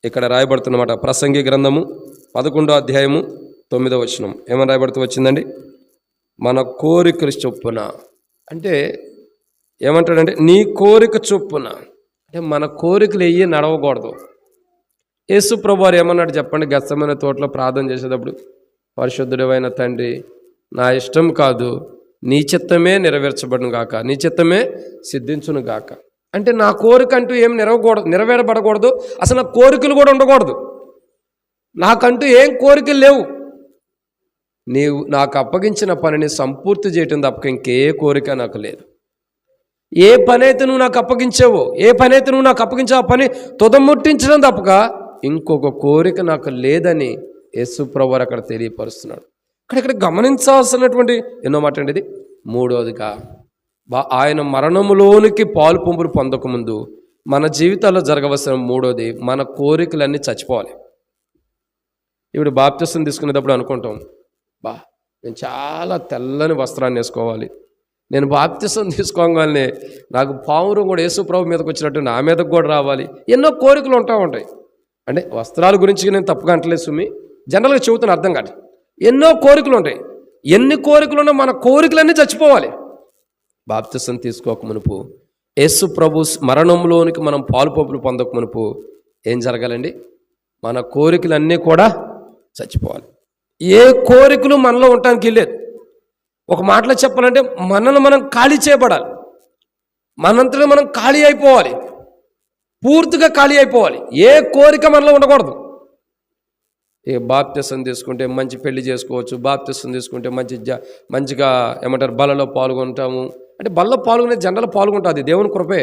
ఇక్కడ రాయబడుతున్నమాట. ప్రసంగి గ్రంథము 11వ అధ్యాయము 9వ వచనం ఏమని రాయబడుతూ వచ్చిందండి? మన కోరికల చొప్పున, అంటే ఏమంటాడంటే నీ కోరిక చొప్పున, అంటే మన కోరికలు ఎయ్యి నడవకూడదు. యేసు ప్రభువు వారు ఏమన్నాడు చెప్పండి? గెత్సేమనే తోటలో ప్రార్థన చేసేటప్పుడు, పరిశుద్ధుడైన తండ్రి, నా ఇష్టం కాదు నీ చిత్తమే నెరవేర్చబడును గాక, నీ చిత్తమే సిద్ధించును గాక. అంటే నా కోరిక అంటూ ఏం నెరవేరబడకూడదు, అసలు నా కోరికలు కూడా ఉండకూడదు. నాకంటూ ఏం కోరికలు లేవు. నీవు నాకు అప్పగించిన పనిని సంపూర్తి చేయటం తప్ప ఇంకే కోరిక నాకు లేదు. ఏ పని అయితే నువ్వు నాకు అప్పగించావో, ఆ పని తుదముట్టించడం తప్పక ఇంకొక కోరిక నాకు లేదని యేసు ప్రభువు అక్కడ తెలియపరుస్తున్నాడు. ఇక్కడ గమనించాల్సినటువంటి ఎన్నో మాట అండి ఇది. మూడోదిగా ఆయన మరణములోనికి పాలు పంపులు పొందకముందు మన జీవితాల్లో జరగవలసిన మూడోది, మన కోరికలన్నీ చచ్చిపోవాలి. ఇప్పుడు బాప్తిసం తీసుకునేటప్పుడు అనుకుంటాం, నేను చాలా తెల్లని వస్త్రాన్ని వేసుకోవాలి, నేను బాప్తిసం తీసుకోగానే నాకు పావురం కూడా యేసు ప్రభు మీదకి వచ్చినట్టు నా మీదకు కూడా రావాలి, ఎన్నో కోరికలు ఉంటాయి. అంటే వస్త్రాల గురించి నేను తప్పుగా అంటలేదు సుమి, జనరల్గా చెబుతున్న అర్థం కాదు. ఎన్నో కోరికలు ఉంటాయి. ఎన్ని కోరికలున్నా మన కోరికలన్నీ చచ్చిపోవాలి. బాప్తిసం తీసుకోక మునుపు, యేసు ప్రభు మరణంలోనికి మనం పాలు పంపులు పొందక మునుపు ఏం జరగాలండి? మన కోరికలన్నీ కూడా చచ్చిపోవాలి. ఏ కోరికలు మనలో ఉండటానికి లేదు. ఒక మాటలో చెప్పాలంటే మనల్ని మనం ఖాళీ చేయబడాలి. మనంతలో మనం ఖాళీ అయిపోవాలి, పూర్తిగా ఖాళీ అయిపోవాలి. ఏ కోరిక మనలో ఉండకూడదు. ఏ బాప్తిసం తీసుకుంటే మంచి పెళ్లి చేసుకోవచ్చు, బాప్తిసం తీసుకుంటే మంచిగా ఏమంటారు బలలో పాల్గొంటాము. అంటే బలలో పాల్గొనే జనరల్ పాల్గొంటుంది, దేవుని కృపే,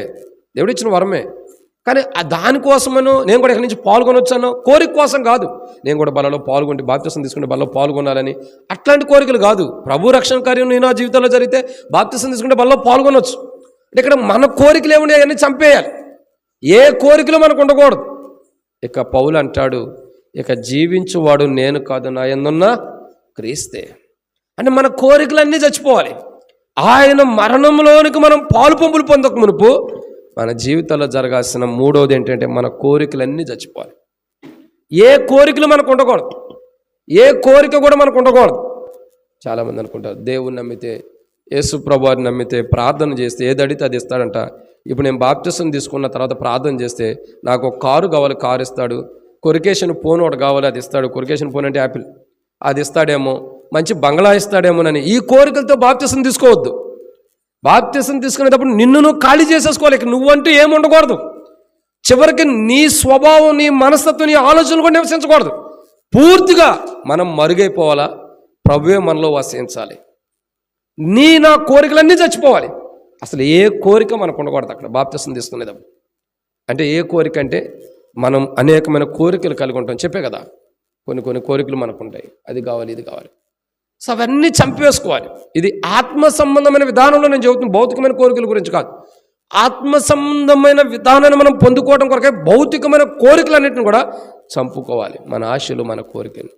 దేవుడు ఇచ్చిన వరమే. కానీ దానికోసమను నేను కూడా ఇక్కడి నుంచి పాల్గొనొచ్చాను, కోరిక కోసం కాదు. నేను కూడా బలలో పాల్గొంటే బాప్తిసం తీసుకుంటే బలలో పాల్గొనాలని అట్లాంటి కోరికలు కాదు. ప్రభు రక్షణ కార్యం నా జీవితంలో జరిగితే బాప్తిసం తీసుకుంటే బలలో పాల్గొనొచ్చు. అంటే ఇక్కడ మన కోరికలు ఏముండే అవన్నీ చంపేయాలి. ఏ కోరికలు మనకు ఉండకూడదు. ఇక పౌలు అంటాడు, ఇక జీవించువాడు నేను కాదు, నా యందున్న క్రీస్తే. అంటే మన కోరికలన్నీ చచ్చిపోవాలి. ఆయన మరణంలోనికి మనం పాలు పంపులు పొందక మునుపు మన జీవితంలో జరగాల్సిన మూడవది ఏంటంటే మన కోరికలన్నీ చచ్చిపోవాలి. ఏ కోరికలు మనకు ఉండకూడదు, ఏ కోరిక కూడా మనకు ఉండకూడదు. చాలామంది అనుకుంటారు దేవుని నమ్మితే, యేసు ప్రభువారిని నమ్మితే, ప్రార్థన చేస్తే ఏది అడిగితే అది ఇస్తాడంట. ఇప్పుడు నేను బాప్తిసం తీసుకున్న తర్వాత ప్రార్థన చేస్తే నాకు ఒక కారు కావాలి, కారు ఇస్తాడు. కొరికేషన్ ఫోన్ ఒకటి కావాలి, అది ఇస్తాడు. కొరికేషన్ ఫోన్ అంటే యాపిల్, అది ఇస్తాడేమో. మంచి బంగ్లా ఇస్తాడేమోనని ఈ కోరికలతో బాప్తిసం తీసుకోవద్దు. బాప్తిసం తీసుకునేటప్పుడు నిన్ను నువ్వు ఖాళీ చేసేసుకోవాలి. ఇక నువ్వంటూ ఏమి ఉండకూడదు. చివరికి నీ స్వభావం, నీ మనస్తత్వం, నీ ఆలోచనలు కూడా నివసించకూడదు. పూర్తిగా మనం మరుగైపోవాలా, ప్రభువే మనలో వసించాలి. నా కోరికలన్నీ చచ్చిపోవాలి. అసలు ఏ కోరిక మనకు ఉండకూడదు అక్కడ బాప్తిసం తీసుకునేటప్పుడు. అంటే ఏ కోరిక అంటే మనం అనేకమైన కోరికలు కలిగి ఉంటాం. చెప్పే కదా, కొన్ని కోరికలు మనకు ఉంటాయి, అది కావాలి, ఇది కావాలి. సో అవన్నీ చంపేసుకోవాలి. ఇది ఆత్మ సంబంధమైన విధానంలో నేను చెబుతున్న, భౌతికమైన కోరికల గురించి కాదు. ఆత్మ సంబంధమైన విధానాన్ని మనం పొందుకోవడం కొరకే భౌతికమైన కోరికలన్నింటిని కూడా చంపుకోవాలి, మన ఆశలు, మన కోరికలు.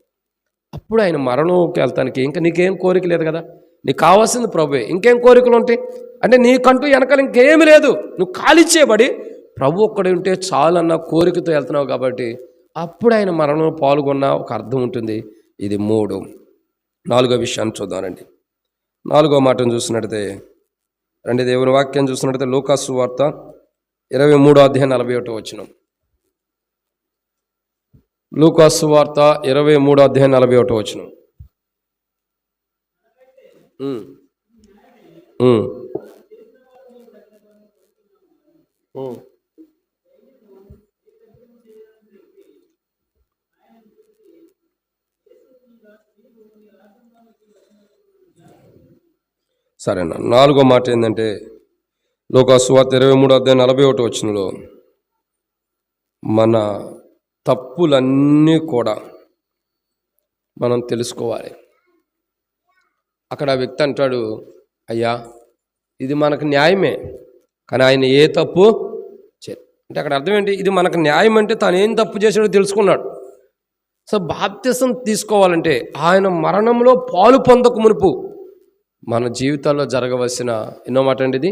అప్పుడు ఆయన మరణంకి వెళ్తానికి ఇంకా నీకేం కోరిక లేదు కదా, నీకు కావాల్సింది ప్రభువే. ఇంకేం కోరికలు ఉంటాయి అంటే నీకంటూ వెనకాల ఇంకేమీ లేదు. నువ్వు ఖాళీ చేయబడి ప్రభు ఒక్కడే ఉంటే చాలన్న కోరికతో వెళ్తున్నావు కాబట్టి అప్పుడు ఆయన మరణంలో పాల్గొన్న ఒక అర్థం ఉంటుంది. ఇది 3. 4వ విషయాన్ని చూద్దామండి. 4వ మాటను చూసినట్టయితే రండి, దేవుని వాక్యం చూసినట్టయితే లూకాసు సువార్త 23:41. లూకాసు సువార్త 23:41. సరేనా. 4వ మాట ఏంటంటే లూకాసు సువార్త 23:41 మన తప్పులన్నీ కూడా మనం తెలుసుకోవాలి. అక్కడ ఆ వ్యక్తి అంటాడు, అయ్యా ఇది మనకు న్యాయమే, కానీ ఆయన ఏ తప్పు అంటే అక్కడ అర్థం ఏంటి? ఇది మనకు న్యాయం అంటే తాను ఏం తప్పు చేసాడో తెలుసుకున్నాడు. సో బాప్తిసం తీసుకోవాలంటే ఆయన మరణంలో పాలు పొందక మునుపు మన జీవితాల్లో జరగవలసిన ఎన్నో మాట అండి ఇది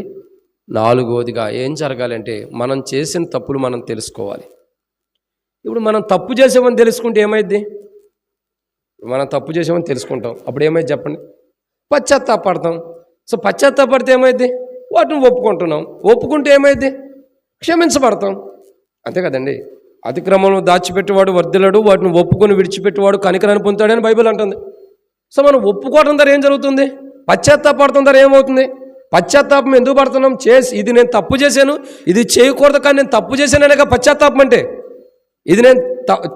4వదిగా ఏం జరగాలంటే మనం చేసిన తప్పులు మనం తెలుసుకోవాలి. ఇప్పుడు మనం తప్పు చేసామని తెలుసుకుంటే ఏమైద్ది? మనం తప్పు చేసామని తెలుసుకుంటాం, అప్పుడు ఏమైంది చెప్పండి? పశ్చాత్తాపడతాం. సో పశ్చాత్తాపడితే ఏమైద్ది? వాటిని ఒప్పుకుంటున్నాం. ఒప్పుకుంటే ఏమైద్ది? క్షమించబడతాం. అంతే కదండి. అతిక్రమంలో దాచిపెట్టేవాడు వర్ధిల్లడు, వాటిని ఒప్పుకొని విడిచిపెట్టేవాడు కనికరాన్ని పొందుతాడని బైబిల్ అంటుంది. సో మనం ఒప్పుకోవడం ద్వారా ఏం జరుగుతుంది? పశ్చాత్తాపడటం ద్వారా ఏమవుతుంది? పశ్చాత్తాపం ఎందుకు పడుతున్నాం? ఇది నేను తప్పు చేశాను, ఇది చేయకూడదు కానీ నేను తప్పు చేశాననేగా పశ్చాత్తాపం అంటే. ఇది నేను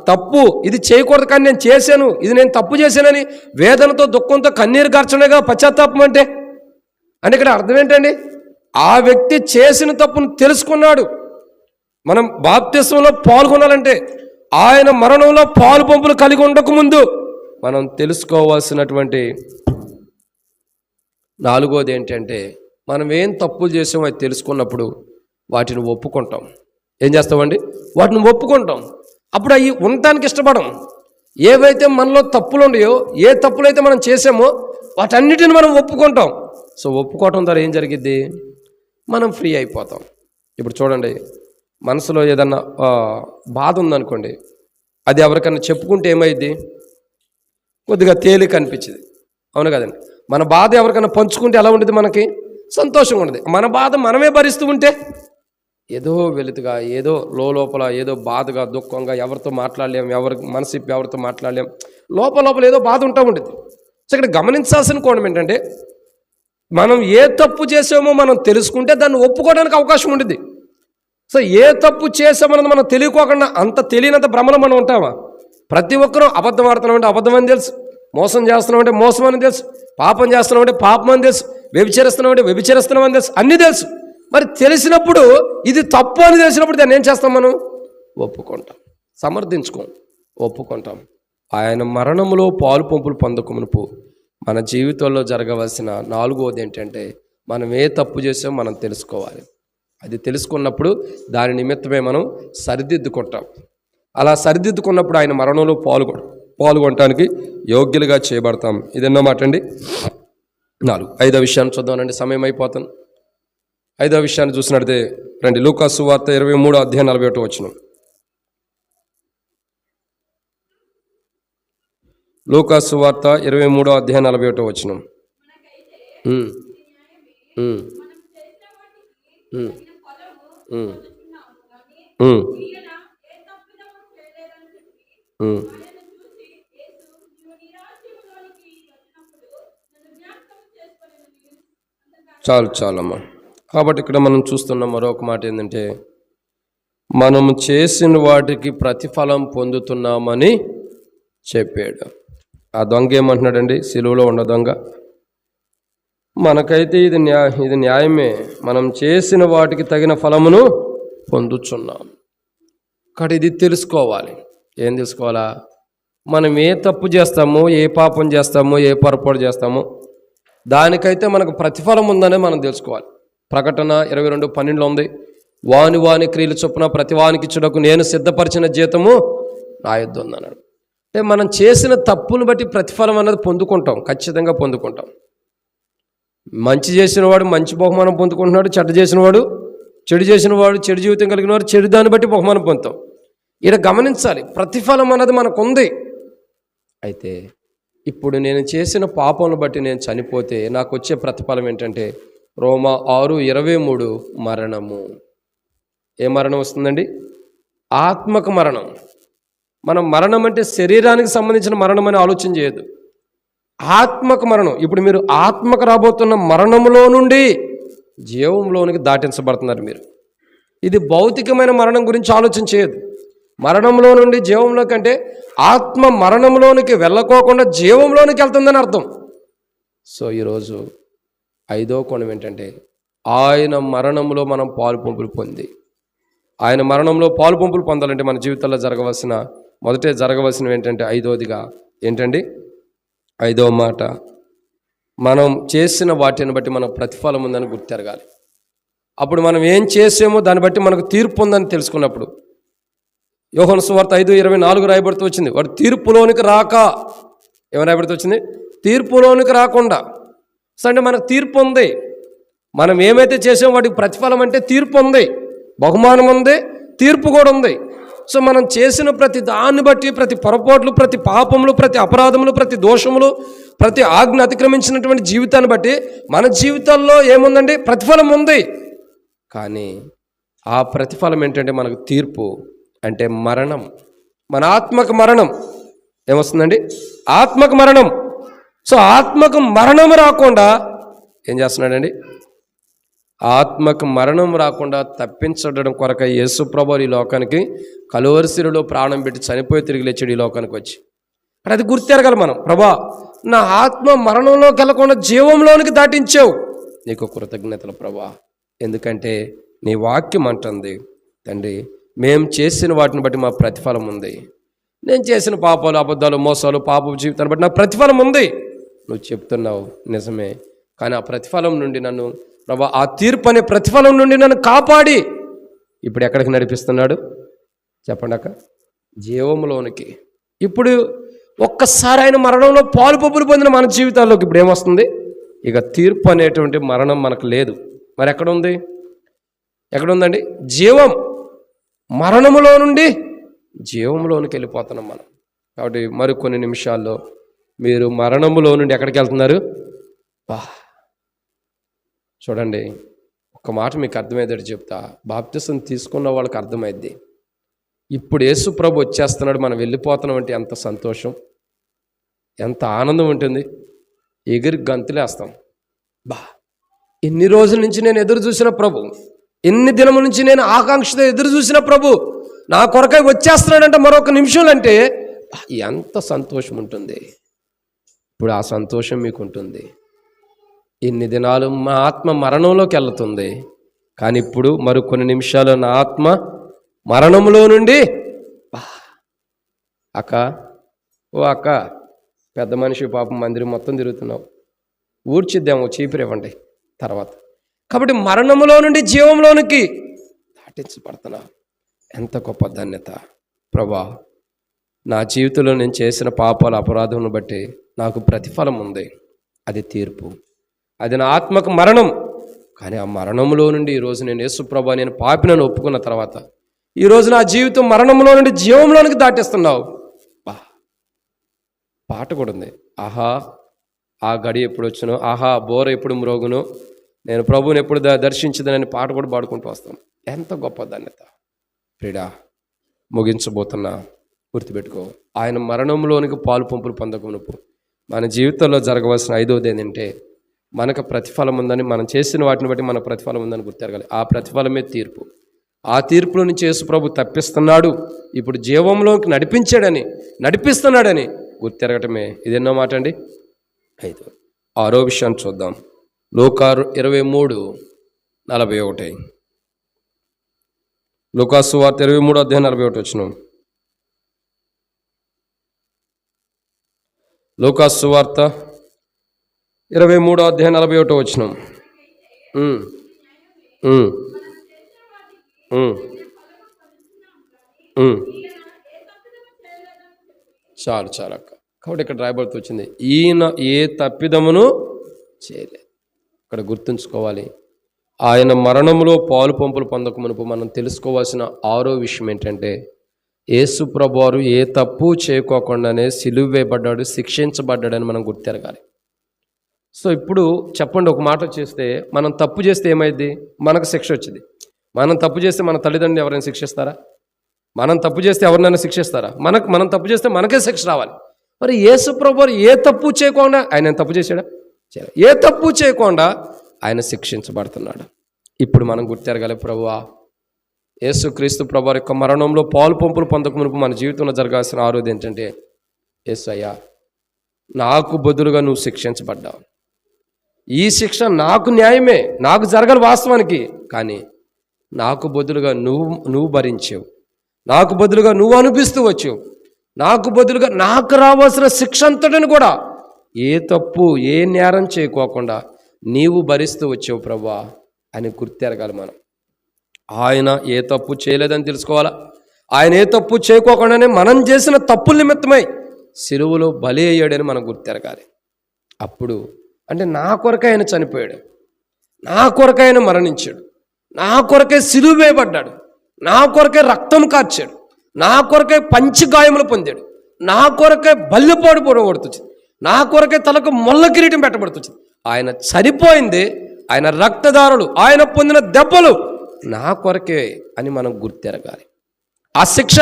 తప్పు, ఇది చేయకూడదు కానీ నేను చేశాను, ఇది నేను తప్పు చేశానని వేదనతో దుఃఖంతో కన్నీరు గార్చనేగా పశ్చాత్తాపం అంటే. అంటే ఇక్కడ అర్థం ఏంటండి? ఆ వ్యక్తి చేసిన తప్పును తెలుసుకున్నాడు. మనం బాప్తిసంలో పాల్గొనాలంటే ఆయన మరణంలో పాలు పంపులు కలిగి ఉండకముందు మనం తెలుసుకోవాల్సినటువంటి 4వది ఏంటంటే మనం ఏం తప్పులు చేసామో అది తెలుసుకున్నప్పుడు వాటిని ఒప్పుకుంటాం. ఏం చేస్తామండి? వాటిని ఒప్పుకుంటాం. అప్పుడు అవి ఉండటానికి ఇష్టపడం. ఏవైతే మనలో తప్పులు ఉన్నాయో, ఏ తప్పులైతే మనం చేసామో వాటన్నిటిని మనం ఒప్పుకుంటాం. సో ఒప్పుకోవటం ద్వారా ఏం జరిగిద్ది? మనం ఫ్రీ అయిపోతాం. ఇప్పుడు చూడండి, మనసులో ఏదన్నా బాధ ఉందనుకోండి, అది ఎవరికన్నా చెప్పుకుంటే ఏమైద్ది? కొద్దిగా తేలిక అనిపించింది. అవును కదండి. మన బాధ ఎవరికైనా పంచుకుంటే ఎలా ఉంటుంది? మనకి సంతోషంగా ఉంటుంది. మన బాధ మనమే భరిస్తూ ఉంటే ఏదో వెలుతుగా, ఏదో లోపల ఏదో బాధగా, దుఃఖంగా, ఎవరితో మాట్లాడలేం, ఎవరి మనసు ఇప్పి ఎవరితో మాట్లాడలేం, లోపల ఏదో బాధ ఉంటా ఉంటుంది. సో ఇక్కడ గమనించాల్సిన కోణం ఏంటంటే, మనం ఏ తప్పు చేసామో మనం తెలుసుకుంటే దాన్ని ఒప్పుకోవడానికి అవకాశం ఉంటుంది. సో ఏ తప్పు చేసామన్నది మనం తెలియకోకుండా, అంత తెలియనంత భ్రమలో మనం ఉంటామా? ప్రతి ఒక్కరూ అబద్ధం ఆడుతున్నామంటే అబద్ధం అని తెలుసు, మోసం చేస్తున్నామంటే మోసం అని తెలుసు, పాపం చేస్తున్నామంటే పాపం అని తెలుసు, వ్యభిచరిస్తున్నామంటే వ్యభిచరిస్తున్నామని తెలుసు, అన్నీ తెలుసు. మరి తెలిసినప్పుడు ఇది తప్పు అని తెలిసినప్పుడు దాన్ని ఏం చేస్తాం? మనం ఒప్పుకుంటాం, ఒప్పుకుంటాం. ఆయన మరణములో పాలు పంపులు పొందకమునుపు మన జీవితంలో జరగవలసిన 4వది ఏంటంటే, మనం ఏ తప్పు చేసామో మనం తెలుసుకోవాలి. అది తెలుసుకున్నప్పుడు దాని నిమిత్తమే మనం సరిదిద్దుకుంటాం. అలా సరిదిద్దుకున్నప్పుడు ఆయన మరణంలో పాల్గొనటానికి యోగ్యులుగా చేయబడతాం. ఇది ఎన్నో మాట అండి? 4. 5వ విషయాన్ని చూద్దామనండి, సమయం అయిపోతుంది. 5వ విషయాన్ని చూసినట్టే రండి. లూకాసు సువార్త 23:41. లూకాసు సువార్త 23:41. చాలమ్మా. కాబట్టి ఇక్కడ మనం చూస్తున్న మరొక మాట ఏంటంటే, మనం చేసిన వాటికి ప్రతిఫలం పొందుతున్నామని చెప్పాడు. ఆ దొంగ ఏమంటున్నాడండి? సిలువలో ఉన్న దొంగ, మనకైతే ఇది న్యాయమే, మనం చేసిన వాటికి తగిన ఫలమును పొందుచున్నాం. కాబట్టి ఇది తెలుసుకోవాలి. ఏం తెలుసుకోవాలా? మనం ఏ తప్పు చేస్తామో, ఏ పాపం చేస్తామో, ఏ పొరపాటు చేస్తామో దానికైతే మనకు ప్రతిఫలం ఉందనే మనం తెలుసుకోవాలి. ప్రకటన 22:12 ఉంది, వాని క్రియలు చొప్పున ప్రతి వానికి ఇచ్చుటకు నేను సిద్ధపరిచిన జీతము నా యొద్ద ఉందన్నాడు. అంటే మనం చేసిన తప్పును బట్టి ప్రతిఫలం అన్నది పొందుకుంటాం, ఖచ్చితంగా పొందుకుంటాం. మంచి చేసినవాడు మంచి బహుమానం పొందుకుంటున్నాడు, చెడు చేసినవాడు చెడు జీవితం కలిగిన వాడు చెడు దాన్ని బట్టి బహుమానం పొందుతాం. ఇక్కడ గమనించాలి, ప్రతిఫలం అన్నది మనకు ఉంది. అయితే ఇప్పుడు నేను చేసిన పాపంను బట్టి నేను చనిపోతే నాకు వచ్చే ప్రతిఫలం ఏంటంటే, రోమా 6:23 మరణము. ఏ మరణం వస్తుందండి? ఆత్మక మరణం. మనం మరణం అంటే శరీరానికి సంబంధించిన మరణం అని ఆలోచన చేయొద్దు, ఆత్మక మరణం. ఇప్పుడు మీరు ఆత్మకు రాబోతున్న మరణంలో నుండి జీవంలోనికి దాటించబడుతున్నారు మీరు. ఇది భౌతికమైన మరణం గురించి ఆలోచన చేయదు. మరణంలో నుండి జీవంలోకి అంటే ఆత్మ మరణంలోనికి వెళ్ళకోకుండా జీవంలోనికి వెళ్తుందని అర్థం. సో ఈరోజు 5వ కోణం ఏంటంటే, ఆయన మరణంలో మనం పాలు పంపులు పొంది, ఆయన మరణంలో పాలు పంపులు పొందాలంటే మన జీవితంలో జరగవలసినవి ఏంటంటే, 5వదిగా ఏంటండి? 5వ మాట, మనం చేసిన వాటిని బట్టి మనకు ప్రతిఫలం ఉందని గుర్తెరగాలి. అప్పుడు మనం ఏం చేసామో దాన్ని బట్టి మనకు తీర్పు ఉందని తెలుసుకున్నప్పుడు, యోహాను సువార్త 5:24 రాయబడుతూ వచ్చింది, వాడు తీర్పులోనికి రాక, ఏమైనా రాయబడుతూ వచ్చింది? తీర్పులోనికి రాకుండా. సో అంటే మనకు తీర్పు ఉంది. మనం ఏమైతే చేసామో వాటికి ప్రతిఫలం అంటే తీర్పు ఉంది, బహుమానం ఉంది, తీర్పు కూడా ఉంది. సో మనం చేసిన ప్రతి దాన్ని బట్టి, ప్రతి పొరపాట్లు, ప్రతి పాపములు, ప్రతి అపరాధములు, ప్రతి దోషములు, ప్రతి ఆజ్ఞ అతిక్రమించినటువంటి జీవితాన్ని బట్టి మన జీవితాల్లో ఏముందండి? ప్రతిఫలం ఉంది. కానీ ఆ ప్రతిఫలం ఏంటంటే మనకు తీర్పు, అంటే మరణం. మన ఆత్మకు మరణం ఏమొస్తుందండి? ఆత్మకు మరణం. సో ఆత్మకు మరణం రాకుండా ఏం చేస్తున్నాడండి? ఆత్మకు మరణం రాకుండా తప్పించడం కొరకై యేసు ప్రభువు ఈ లోకానికి కలువరి శిలువలో ప్రాణం పెట్టి చనిపోయి తిరిగి లేచాడు ఈ లోకానికి వచ్చి. అది గుర్తెరగాలి మనం. ప్రభా, నా ఆత్మ మరణంలోకి వెళ్ళకుండా జీవంలోనికి దాటించావు, నీకు కృతజ్ఞతలు ప్రభా. ఎందుకంటే నీ వాక్యం అంటుంది, తండ్రి మేము చేసిన వాటిని బట్టి మా ప్రతిఫలం ఉంది. నేను చేసిన పాపాలు, అబద్ధాలు, మోసాలు, పాప జీవితాన్ని బట్టి నా ప్రతిఫలం ఉంది. నువ్వు చెప్తున్నావు నిజమే, కానీ ఆ ప్రతిఫలం నుండి నన్ను ప్రభా, ఆ తీర్పు అనే ప్రతిఫలం నుండి నన్ను కాపాడి ఇప్పుడు ఎక్కడికి నడిపిస్తున్నాడు చెప్పండి అక్క? జీవంలోనికి. ఇప్పుడు ఒక్కసారి ఆయన మరణంలో పాలు పంపులు పొందిన మన జీవితాల్లోకి ఇప్పుడు ఏమొస్తుంది? ఇక తీర్పు అనేటువంటి మరణం మనకు లేదు. మరి ఎక్కడుంది? ఎక్కడుందండి? జీవం. మరణములో నుండి జీవంలోనికి వెళ్ళిపోతున్నాం మనం. కాబట్టి మరికొన్ని నిమిషాల్లో మీరు మరణములో నుండి ఎక్కడికి వెళ్తున్నారు? చూడండి, ఒక మాట మీకు అర్థమయ్యేటట్టు చెప్తా. బాప్తిసం తీసుకున్న వాళ్ళకి అర్థమైద్ది. ఇప్పుడు యేసు ప్రభు వచ్చేస్తున్నాడు, మనం వెళ్ళిపోతున్నాం అంటే ఎంత సంతోషం, ఎంత ఆనందం ఉంటుంది. ఎగిరి గంతులేస్తాం. ఎన్ని రోజుల నుంచి నేను ఎదురు చూసిన ప్రభు, ఎన్ని దినముల నుంచి నేను ఆకాంక్షతో ఎదురు చూసిన ప్రభు నా కొరకై వచ్చేస్తున్నాడంటే మరొక నిమిషంలో అంటే ఎంత సంతోషం ఉంటుంది. ఇప్పుడు ఆ సంతోషం మీకు ఉంటుంది. ఇన్ని దినాలు మా ఆత్మ మరణంలోకి వెళ్తుంది, కానీ ఇప్పుడు మరికొన్ని నిమిషాలు నా ఆత్మ మరణంలో నుండి అక్క, ఓ అక్క, పెద్ద మనిషి పాపం మందిరం మొత్తం తిరుగుతున్నావు, ఊడ్చిద్దాము, చీపురు ఇవ్వండి తర్వాత. కాబట్టి మరణంలో నుండి జీవంలోనికి దాటించబడుతున్నా. ఎంత గొప్ప ధన్యత ప్రభా. నా జీవితంలో నేను చేసిన పాపాల అపరాధమును బట్టి నాకు ప్రతిఫలం ఉంది, అది తీర్పు, అది నా ఆత్మకు మరణం. కానీ ఆ మరణంలో నుండి ఈరోజు నేను యేసు ప్రభా నేను పాపినని ఒప్పుకున్న తర్వాత ఈరోజు నా జీవితం మరణంలో నుండి జీవంలోనికి దాటిస్తున్నావు. పాట కూడా ఉంది, ఆహా ఆ గడి ఎప్పుడు వచ్చును, ఆహా బోర ఎప్పుడు మ్రోగును, నేను ప్రభువుని ఎప్పుడు దర్శించదనని పాట కూడా పాడుకుంటూ వస్తాను. ఎంత గొప్ప ధన్యత. ప్రియుడా, ముగించబోతున్నా, గుర్తుపెట్టుకో, ఆయన మరణంలోనికి పాలు పంపులు పొందకునుపు. మన జీవితంలో జరగవలసిన 5వది ఏంటంటే మనకు ప్రతిఫలం ఉందని, మనం చేసిన వాటిని బట్టి మన ప్రతిఫలం ఉందని గుర్తెరగాలి. ఆ ప్రతిఫలమే తీర్పు. ఆ తీర్పులో నుంచి యేసు ప్రభు తప్పిస్తున్నాడు, ఇప్పుడు జీవంలోకి నడిపిస్తున్నాడని గుర్తెరగటమే. ఇదెన్నో మాట అండి. 5. 6వ విషయాన్ని చూద్దాం. లూకాసు 23:41. లూకాసు సువార్త 23:41. లూకాసు సువార్త 23:41. చాలు అక్క. కాబట్టి ఇక్కడ రాయబడుతూ వచ్చింది, ఈయన ఏ తప్పిదమును చేయలేదు. ఇక్కడ గుర్తుంచుకోవాలి, ఆయన మరణంలో పాలు పంపులు పొందక మునుపు మనం తెలుసుకోవాల్సిన 6వ విషయం ఏంటంటే యేసు ప్రభువారు ఏ తప్పు చేయకోకుండానే సిలువ వేయబడ్డాడు, శిక్షించబడ్డాడని మనం గుర్తెరగాలి. సో ఇప్పుడు చెప్పండి, ఒక మాట చేస్తే, మనం తప్పు చేస్తే ఏమైంది? మనకు శిక్ష వచ్చింది. మనం తప్పు చేస్తే మన తల్లిదండ్రులు ఎవరైనా శిక్షిస్తారా? మనం తప్పు చేస్తే ఎవరినైనా శిక్షిస్తారా? మనం తప్పు చేస్తే మనకే శిక్ష రావాలి. మరి యేసు ప్రభువారు ఏ తప్పు చేయకుండా, ఆయన తప్పు చేశాడా? ఏ తప్పు చేయకుండా ఆయన శిక్షించబడుతున్నాడు. ఇప్పుడు మనం గుర్తెరగాలి, ప్రభువా యేసుక్రీస్తు ప్రభువారి యొక్క మరణంలో పాలు పంపులు పొందక మునుపు మన జీవితంలో జరగాల్సిన 6వది ఏంటంటే, యేసయ్యా నాకు బదులుగా నువ్వు శిక్షించబడ్డావు. ఈ శిక్ష నాకు న్యాయమే, నాకు జరగాలి వాస్తవానికి, కానీ నాకు బదులుగా నువ్వు భరించావు, నాకు బదులుగా నువ్వు అనిపిస్తూ వచ్చావు, నాకు బదులుగా నాకు రావాల్సిన శిక్ష అంతటిని కూడా ఏ తప్పు ఏ నేరం చేయకోకుండా నీవు భరిస్తూ వచ్చావు ప్రభువా అని గుర్తెరగాలి. మనం ఆయన ఏ తప్పు చేయలేదని తెలుసుకోవాలా. ఆయన ఏ తప్పు చేయకోకుండానే మనం చేసిన తప్పుల నిమిత్తమై సిలువలో బలి అయ్యాడని మనం గుర్తెరగాలి. అప్పుడు అంటే నా కొరకే ఆయన చనిపోయాడు, నా కొరకే ఆయన మరణించాడు, నా కొరకే సిలువ వేయబడ్డాడు, నా కొరకే రక్తం కార్చాడు, నా కొరకే పంచి గాయములు పొందాడు, నా కొరకే బల్లెపోటు పొడగొడుతుంది, నా కొరకే తలకు మొల్ల కిరీటం పెట్టబడుతుంది. ఆయన చనిపోయింది, ఆయన రక్తదారులు, ఆయన పొందిన దెబ్బలు నా కొరకే అని మనం గుర్తెరగాలి. ఆ శిక్ష,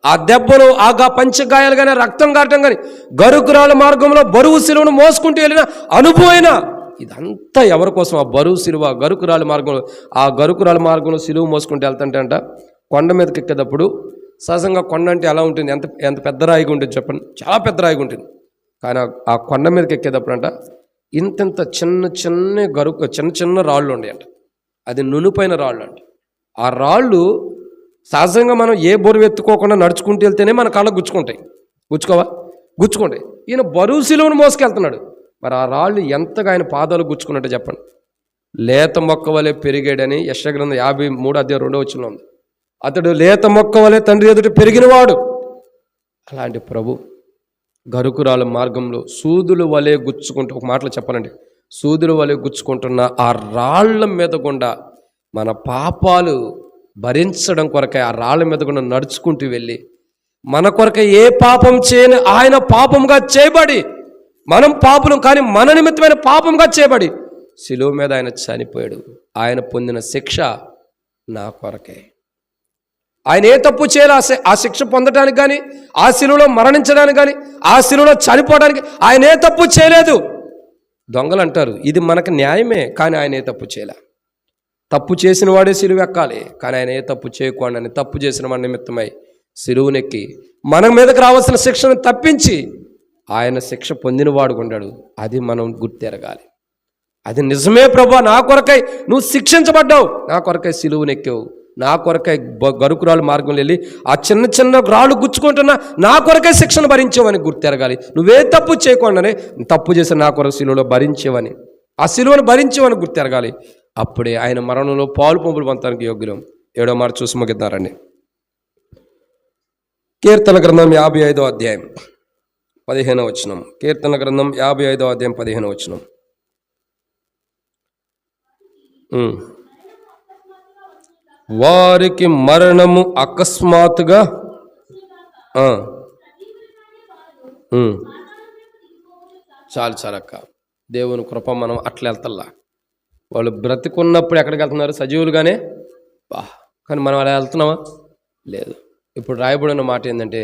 ఆ దెబ్బలు, ఆగా పంచగాయాలు కానీ, రక్తం కారటం కానీ, గరుకురాల మార్గంలో బరువు సిలువను మోసుకుంటూ వెళ్ళిన అనుభవైన ఇదంతా ఎవరి కోసం? ఆ బరువు సిలువ, గరుకురాల మార్గంలో, ఆ గరుకురాల మార్గంలో సిలువ మోసుకుంటూ వెళ్తుంటే అంట కొండ మీదకి ఎక్కేటప్పుడు, సహజంగా కొండ అంటే ఎలా ఉంటుంది? ఎంత పెద్ద రాయిగా ఉంటుంది చెప్పండి, చాలా పెద్ద రాయిగా ఉంటుంది. కానీ ఆ కొండ మీదకి ఎక్కేటప్పుడు అంట ఇంత చిన్న రాళ్ళు ఉండేయంట. అది నునుపైన రాళ్ళు అంట. ఆ రాళ్ళు సహజంగా మనం ఏ బరువు ఎత్తుకోకుండా నడుచుకుంటూ వెళ్తేనే మన కాళ్ళకు గుచ్చుకుంటాయి. గుచ్చుకుంటాయి. ఈయన బరువు సిలువను మోసుకెళ్తున్నాడు. మరి ఆ రాళ్ళు ఎంతగా ఆయన పాదాలు గుచ్చుకున్నట్టు చెప్పండి. లేత మొక్క వలె పెరిగాడని యెషయా గ్రంథం 53:2 ఉంది. అతడు లేత మొక్క వలె తండ్రి ఎదుట పెరిగినవాడు. అలాంటి ప్రభు గరుకురాల మార్గంలో సూదుల వలె గుచ్చుకుంటూ, ఒక మాటలో చెప్పాలండి, సూదుల వలె గుచ్చుకుంటున్న ఆ రాళ్ల మీద గుండా మన పాపాలు భరించడం కొరకై ఆ రాళ్ల మీద గుండా నడుచుకుంటూ వెళ్ళి మన కొరకై ఏ పాపం చేయని ఆయన పాపంగా చేయబడి మనం పాపులం, కానీ మన నిమిత్తమైన పాపంగా చేయబడి శిలువ మీద ఆయన చనిపోయాడు. ఆయన పొందిన శిక్ష నా కొరకే. ఆయన ఏ తప్పు చేయాలి ఆ శిక్ష పొందడానికి కానీ, ఆ శిలువలో మరణించడానికి కానీ, ఆ శిలువలో చనిపోవడానికి ఆయన ఏ తప్పు చేయలేదు. దొంగలు అంటారు ఇది మనకు న్యాయమే, కానీ ఆయన ఏ తప్పు చేయలే. తప్పు చేసిన వాడే శిలువ ఎక్కాలి, కానీ ఆయన ఏ తప్పు చేయకుండా అని తప్పు చేసిన వాడి నిమిత్తమై శిలువనెక్కి మన మీదకి రావాల్సిన శిక్షను తప్పించి ఆయన శిక్ష పొందినవాడు ఉన్నాడు. అది మనం గుర్తెరగాలి. అది నిజమే ప్రభా, నా కొరకై నువ్వు శిక్షించబడ్డావు, నా కొరకై శిలువనెక్కావు, నా కొరకై గరుకురాలు మార్గంలో వెళ్ళి ఆ చిన్న చిన్న రాళ్ళు గుచ్చుకుంటున్నా నా కొరకై శిక్షను భరించావని గుర్తెరగాలి. నువ్వే తప్పు చేయకుండానే తప్పు చేసిన నా కొరకు శిలువలో భరించేవని, ఆ శిలువను భరించేవని గుర్తెరగాలి. అప్పుడే ఆయన మరణంలో పాలు పంపులు పొందడానికి యోగ్యం. 7వ మాట చూసి ముగిద్దారండి. కీర్తన గ్రంథం 55వ అధ్యాయం 15వ వచనం. కీర్తన గ్రంథం 55వ అధ్యాయం 15వ వచనం. వారికి మరణము అకస్మాత్తుగా చాలక్క. దేవుని కృప మనం అట్లా వెళ్తల్లా. వాళ్ళు బ్రతికున్నప్పుడు ఎక్కడికి వెళ్తున్నారు? సజీవులుగానే. కానీ మనం అలా వెళ్తున్నామా? లేదు. ఇప్పుడు రాయబడిన మాట ఏంటంటే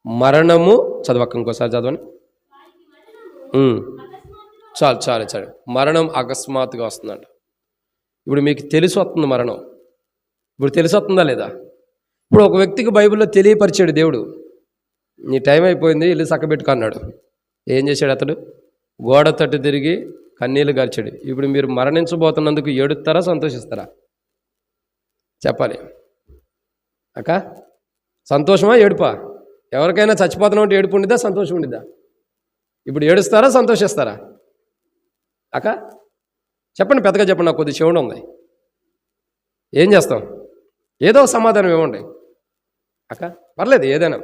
మరణము, చదవక్క ఇంకోసారి చదవండి. చాలు. మరణం అకస్మాత్తుగా వస్తుందంట. ఇప్పుడు మీకు తెలిసి వస్తుంది మరణం. ఇప్పుడు తెలిసి వస్తుందా లేదా? ఇప్పుడు ఒక వ్యక్తికి బైబిల్లో తెలియపరిచాడు దేవుడు, నీ టైం అయిపోయింది ఇల్లు చక్కబెట్టుకున్నాడు. ఏం చేశాడు అతడు? గోడ తట్టు తిరిగి కన్నీళ్ళు గార్చాడు. ఇప్పుడు మీరు మరణించబోతున్నందుకు ఏడుస్తారా, సంతోషిస్తారా? చెప్పాలి అక్క. సంతోషమా, ఏడుపా? ఎవరికైనా చచ్చిపోతున్నాం అంటే ఏడుపు ఉండిద్దా, సంతోషం ఉండిద్దా? ఇప్పుడు ఏడుస్తారా, సంతోషిస్తారా అక్క? చెప్పండి, పెద్దగా చెప్పండి, నాకు కొద్ది చెవుడు ఉంది. ఏం చేస్తాం? ఏదో సమాధానం ఇవ్వండి అక్క, పర్లేదు ఏదైనా.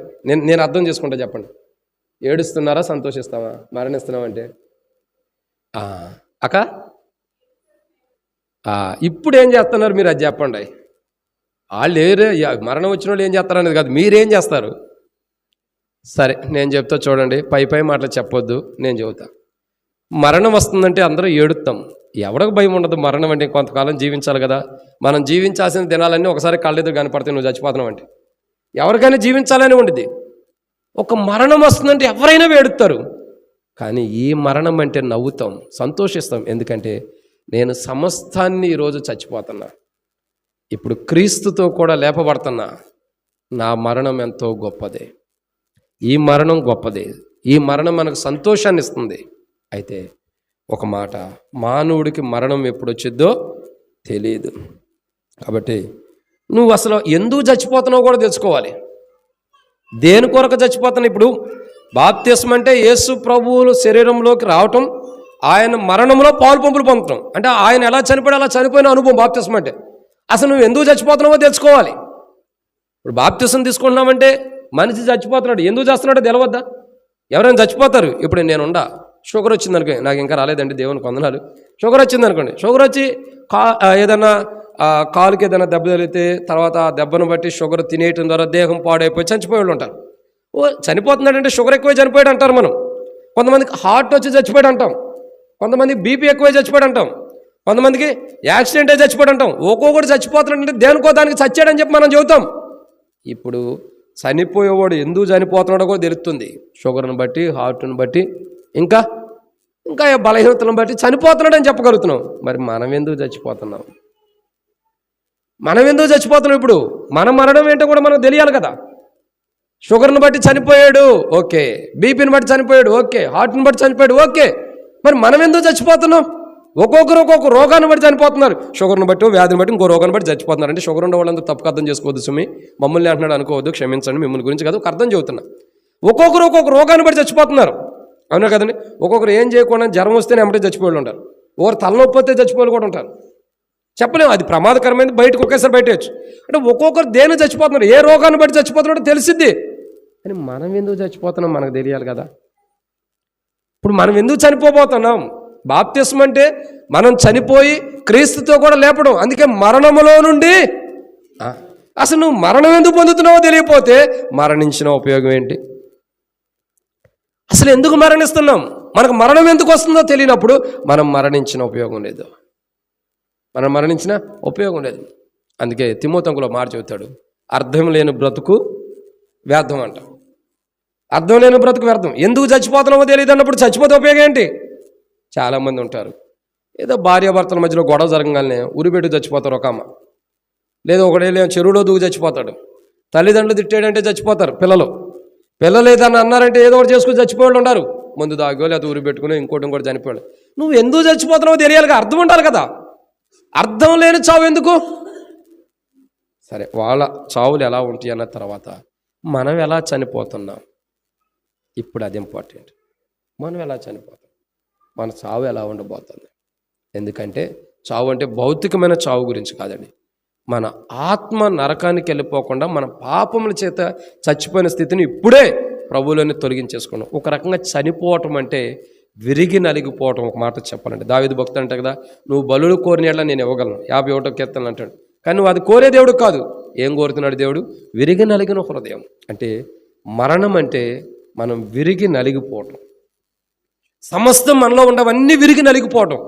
నేను అర్థం చేసుకుంటా. చెప్పండి, ఏడుస్తున్నారా, సంతోషిస్తావా? మరణిస్తున్నామంటే అక్క ఇప్పుడు ఏం చేస్తున్నారు మీరు? అది చెప్పండి. వాళ్ళు మరణం వచ్చిన వాళ్ళు ఏం చేస్తారు అనేది కాదు, మీరేం చేస్తారు? సరే నేను చెప్తా చూడండి. పై మాటలు చెప్పొద్దు, నేను చెబుతా. మరణం వస్తుందంటే అందరూ ఏడుస్తాం. ఎవరికి భయం ఉండదు. మరణం అంటే కొంతకాలం జీవించాలి కదా. మనం జీవించాల్సిన దినాలన్నీ ఒకసారి కళ్ళెదురు కనపడితే నువ్వు చచ్చిపోతున్నావు అంటే ఎవరికైనా జీవించాలని ఉండేది. ఒక మరణం వస్తుందంటే ఎవరైనా ఏడుస్తారు. కానీ ఈ మరణం అంటే నవ్వుతాం, సంతోషిస్తాం. ఎందుకంటే నేను సమస్తాన్ని ఈరోజు చచ్చిపోతున్నా, ఇప్పుడు క్రీస్తుతో కూడా లేపబడుతున్నా. నా మరణం ఎంతో గొప్పదే. ఈ మరణం గొప్పదే. ఈ మరణం మనకు సంతోషాన్ని ఇస్తుంది. అయితే ఒక మాట, మానవుడికి మరణం ఎప్పుడు వచ్చిద్దో తెలియదు. కాబట్టి నువ్వు అసలు ఎందుకు చచ్చిపోతున్నావు కూడా తెలుసుకోవాలి. దేని కొరకు చచ్చిపోతున్నావు? ఇప్పుడు బాప్తిస్మం అంటే యేసు ప్రభువులు శరీరంలోకి రావటం, ఆయన మరణంలో పాలు పంపులు పొందటం. అంటే ఆయన ఎలా చనిపోయాడు అలా చనిపోయిన అనుభవం బాప్తిస్మం అంటే. అసలు నువ్వు ఎందుకు చచ్చిపోతున్నావో తెలుసుకోవాలి. ఇప్పుడు బాప్తిస్మం తీసుకుంటున్నామంటే మనిషి చచ్చిపోతున్నాడు, ఎందుకు చేస్తున్నాడో తెలవద్దా? ఎవరైనా చచ్చిపోతారు. ఇప్పుడు నేనుండా, షుగర్ వచ్చింది అనుకో, నాకు ఇంకా రాలేదండి దేవునికి వందనాలు. షుగర్ వచ్చింది అనుకోండి, షుగర్ వచ్చి ఏదైనా కాలుకి ఏదైనా దెబ్బ తగిలితే తర్వాత ఆ దెబ్బను బట్టి షుగర్ తినేయటం ద్వారా దేహం పాడైపోయి చచ్చిపోయే వాళ్ళు ఉంటారు. చనిపోతున్నాడంటే షుగర్ ఎక్కువే చనిపోయాడు అంటారు మనం. కొంతమందికి హార్ట్ వచ్చి చచ్చిపోయాడు అంటాం, కొంతమందికి బీపీ ఎక్కువే చచ్చిపోయాడు అంటాం, కొంతమందికి యాక్సిడెంట్ అయి చచ్చిపోయాడు అంటాం. ఒక్కొక్కటి చచ్చిపోతున్నాడంటే దేనికో దానికి చచ్చాడని చెప్పి మనం చెబుతాం. ఇప్పుడు చనిపోయేవాడు ఎందుకు చనిపోతున్నాడో కూడా తెలుస్తుంది. షుగర్ని బట్టి, హార్ట్ని బట్టి, ఇంకా బలహీనతలను బట్టి చనిపోతున్నాడని చెప్పగలుగుతున్నాం. మరి మనం ఎందుకు చచ్చిపోతున్నాం? ఇప్పుడు మన మరణం ఏంటో కూడా మనకు తెలియాలి కదా. షుగర్ని బట్టి చనిపోయాడు, ఓకే. బీపీని బట్టి చనిపోయాడు, ఓకే. హార్ట్ని బట్టి చనిపోయాడు, ఓకే. మరి మనం ఎందుకు చచ్చిపోతున్నాం? ఒక్కొక్కరు ఒక్కొక్క రోగాన్ని బట్టి చనిపోతున్నారు. షుగర్ని బట్టి, వ్యాధిని బట్టి, ఇంకో రోగాన్ని బట్టి చచ్చిపోతున్నారు. అంటే షుగర్ ఉండే వాళ్ళందరూ తప్పుకు అర్థం చేసుకోవద్దు సుమి, మమ్మల్ని అంటున్నాడు అనుకోవద్దు, క్షమించండి. మిమ్మల్ని గురించి కాదు, ఒక అర్థం చెబుతున్నా. ఒక్కొక్కరు ఒక్కొక్క రోగాన్ని బట్టి చచ్చిపోతున్నారు, అవునా కదండి? ఒక్కొక్కరు ఏం చేయకుండా జ్వరం వస్తేనే ఎమ్మటే చచ్చిపోయి ఉంటారు, ఒకరు తలనొప్పి వస్తే చచ్చిపోయి కూడా ఉంటారు. చెప్పలేము, అది ప్రమాదకరమైనది, బయటకు ఒకేసారి బయటచ్చు. అంటే ఒక్కొక్కరు దేని చచ్చిపోతున్నారు, ఏ రోగాన్ని బట్టి చచ్చిపోతున్నాడో తెలిసిద్ది. కానీ మనం ఎందుకు చచ్చిపోతున్నాం మనకు తెలియాలి కదా. ఇప్పుడు మనం ఎందుకు చనిపోబోతున్నాం? బాప్తిస్మం అంటే మనం చనిపోయి క్రీస్తుతో కూడా లేపడం. అందుకే మరణములో నుండి, అసలు నువ్వు మరణం ఎందుకు పొందుతున్నావో తెలియకపోతే మరణించిన ఉపయోగం ఏంటి? అసలు ఎందుకు మరణిస్తున్నాం? మనకు మరణం ఎందుకు వస్తుందో తెలియనప్పుడు మనం మరణించిన ఉపయోగం లేదు. మనం మరణించిన ఉపయోగం లేదు. అందుకే తిమోతిలో మాట చెబుతాడు, అర్థం లేని బ్రతుకు వ్యర్థం అంట. అర్థం లేని బ్రతుకు వ్యర్థం. ఎందుకు చచ్చిపోతున్నామో తెలియదు అన్నప్పుడు చచ్చిపోతే ఉపయోగం ఏంటి? చాలామంది ఉంటారు, ఏదో భార్యాభర్తల మధ్యలో గొడవ జరగగానే ఉరిపెట్టి చచ్చిపోతారు ఒక అమ్మ, లేదా ఒకడేళ్ళ చెరువులో దూకి చచ్చిపోతాడు. తల్లిదండ్రులు తిట్టాడంటే చచ్చిపోతారు పిల్లలు ఏదన్నా అన్నారంటే ఏదో ఒకటి చేసుకుని చచ్చిపోయేవాళ్ళు ఉన్నారు. ముందు దాగో లేదా ఊరి పెట్టుకుని ఇంకోటి కూడా చనిపోయాడు. నువ్వు ఎందుకు చచ్చిపోతున్నావో తెలియాలిగా, అర్థం ఉండాలి కదా. అర్థం లేని చావు ఎందుకు? సరే, వాళ్ళ చావులు ఎలా ఉంటాయి అన్న తర్వాత మనం ఎలా చనిపోతున్నాం, ఇప్పుడు అది ఇంపార్టెంట్. మనం ఎలా చనిపోతాం, మన చావు ఎలా ఉండబోతుంది. ఎందుకంటే చావు అంటే భౌతికమైన చావు గురించి కాదండి. మన ఆత్మ నరకానికి వెళ్ళిపోకుండా మన పాపముల చేత చచ్చిపోయిన స్థితిని ఇప్పుడే ప్రభువులోనే తొలగించేసుకున్నాం. ఒక రకంగా చనిపోవటం అంటే విరిగి నలిగిపోవటం. ఒక మాట చెప్పాలంటే దావీదు భక్తుడు అంటే కదా, నువ్వు బలులు కోరినట్లా నేను ఇవ్వగలను, 51వ కీర్తనలు అంటాడు. కానీ నువ్వు అది కోరే దేవుడు కాదు. ఏం కోరుతున్నాడు దేవుడు? విరిగి నలిగిన హృదయం. అంటే మరణం అంటే మనం విరిగి నలిగిపోవటం. సమస్తం మనలో ఉండవన్నీ విరిగి నలిగిపోవటం.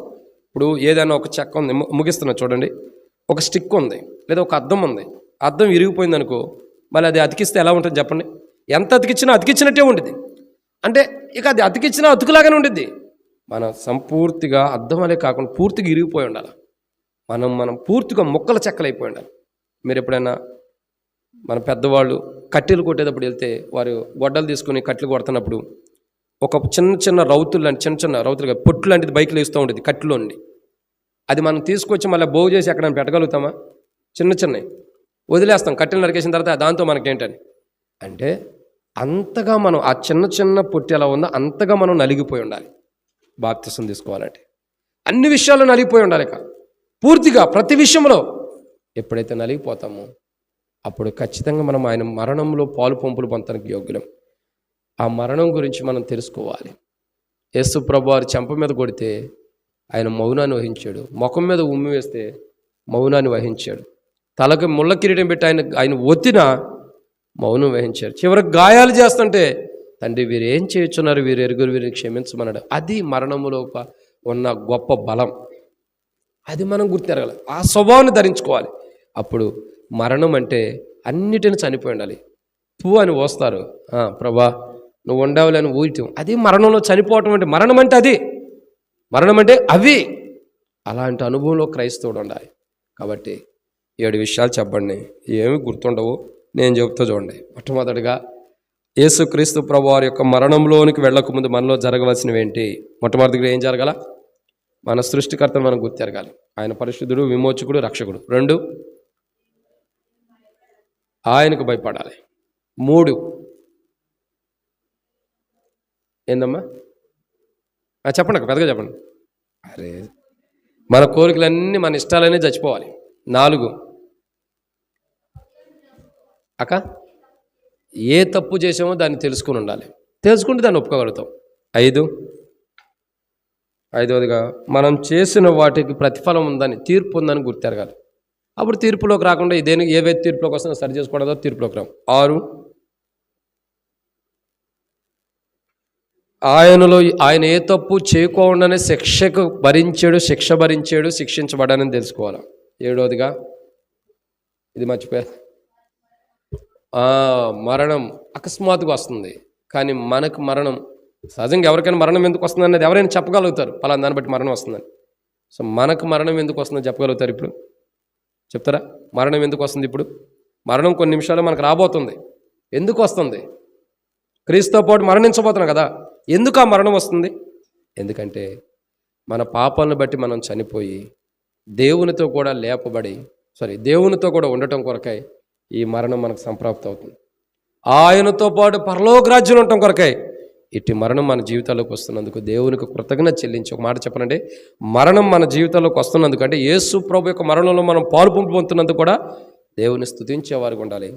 ఇప్పుడు ఏదైనా ఒక చెక్క ఉంది, ముగిస్తున్నా చూడండి, ఒక స్టిక్ ఉంది లేదా ఒక అద్దం ఉంది, అద్దం విరిగిపోయింది అనుకో, మళ్ళీ అది అతికిస్తే ఎలా ఉంటుంది చెప్పండి? ఎంత అతికిచ్చినా అతికిచ్చినట్టే ఉంటుంది. అంటే ఇక అది అతికిచ్చినా అతుకులాగానే ఉంటుంది. మనం సంపూర్తిగా అద్దం అనే కాకుండా పూర్తిగా ఇరిగిపోయి ఉండాలి. మనం పూర్తిగా ముక్కల చెక్కలైపోయి ఉండాలి. మీరు ఎప్పుడైనా మన పెద్దవాళ్ళు కట్టెలు కొట్టేటప్పుడు వెళ్తే వారు గొడ్డలు తీసుకుని కట్టెలు కొడుతున్నప్పుడు ఒక చిన్న రౌతులు లాంటి చిన్న రౌతులుగా పొట్టు లాంటిది బైక్లో వేస్తూ ఉంటుంది కట్టెలో ఉండి. అది మనం తీసుకొచ్చి మళ్ళీ బోగు చేసి ఎక్కడ పెట్టగలుగుతామా? చిన్నవి వదిలేస్తాం. కట్టెలు నరికేసిన తర్వాత దాంతో మనకేంటని అంటే అంతగా మనం ఆ చిన్న పొట్టి ఎలా ఉందో అంతగా మనం నలిగిపోయి ఉండాలి. బాప్తిసం తీసుకోవాలంటే అన్ని విషయాల్లో నలిగిపోయి ఉండాలి. ఇక పూర్తిగా ప్రతి విషయంలో ఎప్పుడైతే నలిగిపోతామో అప్పుడు ఖచ్చితంగా మనం ఆయన మరణంలో పాలు పంపులు పొందడానికి యోగ్యులం. ఆ మరణం గురించి మనం తెలుసుకోవాలి. యేసు ప్రభు వారి చెంప మీద కొడితే ఆయన మౌనాన్ని వహించాడు. ముఖం మీద ఉమ్మి వేస్తే మౌనాన్ని వహించాడు. తలకు ముళ్ళ కిరీటం పెట్టి ఆయన ఒత్తిన మౌనం వహించాడు. చివరికి గాయాలు చేస్తుంటే తండ్రి వీరేం చేయుచున్నారు, వీరు ఎరుగురు, వీరిని క్షమించమన్నాడు. అది మరణములో ఉన్న గొప్ప బలం. అది మనం గుర్తెరగాలి. ఆ స్వభావాన్ని ధరించుకోవాలి. అప్పుడు మరణం అంటే అన్నిటిని చనిపోయి ఉండాలి. పువ్వు అని పోస్తారు, ప్రభా నువ్వు ఉండవులే అని ఊయటం, అది మరణంలో చనిపోవటం. అంటే మరణం అంటే అది, మరణం అంటే అవి. అలాంటి అనుభవంలో క్రైస్తవుడు ఉండాలి. కాబట్టి 7 విషయాలు చెప్పండి, ఏమి గుర్తుండవు, నేను చెబుతూ చూడండి. మొట్టమొదటిగా యేసుక్రీస్తు ప్రభు వారి యొక్క మరణంలోనికి వెళ్ళకముందు మనలో జరగవలసినవి ఏంటి? మొట్టమొదటిగా ఏం జరగాల? మన సృష్టికర్తను మనం గుర్తెరగాలి. ఆయన పరిశుద్ధుడు, విమోచకుడు, రక్షకుడు. 2, ఆయనకు భయపడాలి. 3, ఏందమ్మా చెప్పండి అక్క, పెద్దగా చెప్పండి. అరే మన కోరికలన్నీ మన ఇష్టాలన్నీ చచ్చిపోవాలి. 4, అక్క ఏ తప్పు చేసామో దాన్ని తెలుసుకుని ఉండాలి. తెలుసుకుంటే దాన్ని ఒప్పుకోగలుగుతాం. 5వదిగా మనం చేసిన వాటికి ప్రతిఫలం ఉందని, తీర్పు ఉందని గుర్తెరగాలి. అప్పుడు తీర్పులోకి రాకుండా దేనికి ఏ వ్యక్తి తీర్పులోకి వస్తుందో సరి చేసుకోవడదో తీర్పులోకి రాం. 6, ఆయన ఏ తప్పు చేయకుండానే శిక్ష భరించాడు, శిక్షించబడానని తెలుసుకోవాలి. 7వదిగా ఇది మర్చిపోయారు, మరణం అకస్మాత్తుగా వస్తుంది. కానీ మనకు మరణం సహజంగా ఎవరికైనా మరణం ఎందుకు వస్తుంది అనేది ఎవరైనా చెప్పగలుగుతారు, పలానా దాన్ని బట్టి మరణం వస్తుందని. సో మనకు మరణం ఎందుకు వస్తుందో చెప్పగలుగుతారు? ఇప్పుడు చెప్తారా? మరణం ఎందుకు వస్తుంది? ఇప్పుడు మరణం కొన్ని నిమిషాలు మనకు రాబోతుంది. ఎందుకు వస్తుంది? క్రీస్తుతో పాటు మరణించబోతున్నాం కదా. ఎందుకు ఆ మరణం వస్తుంది? ఎందుకంటే మన పాపాలను బట్టి మనం చనిపోయి దేవునితో కూడా ఉండటం కొరకై ఈ మరణం మనకు సంప్రాప్తి అవుతుంది. ఆయనతో పాటు పరలోక రాజ్యంలో ఉండటం కొరకై ఇటు మరణం మన జీవితాల్లోకి వస్తున్నందుకు దేవునికి కృతజ్ఞత చెల్లించి ఒక మాట చెప్పనండి, మరణం మన జీవితాల్లోకి వస్తున్నందుకు అంటే యేసు ప్రభు యొక్క మరణంలో మనం పాలు పొందుతున్నందుకు కూడా దేవుని స్తుతించేవారికి ఉండాలి.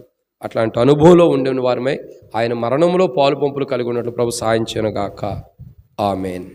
అట్లాంటి అనుభవంలో ఉండే వారమై ఆయన మరణంలో పాలు పంపులు కలిగి ఉన్నట్లు ప్రభు సాయం చేయను గాక. ఆమేన్.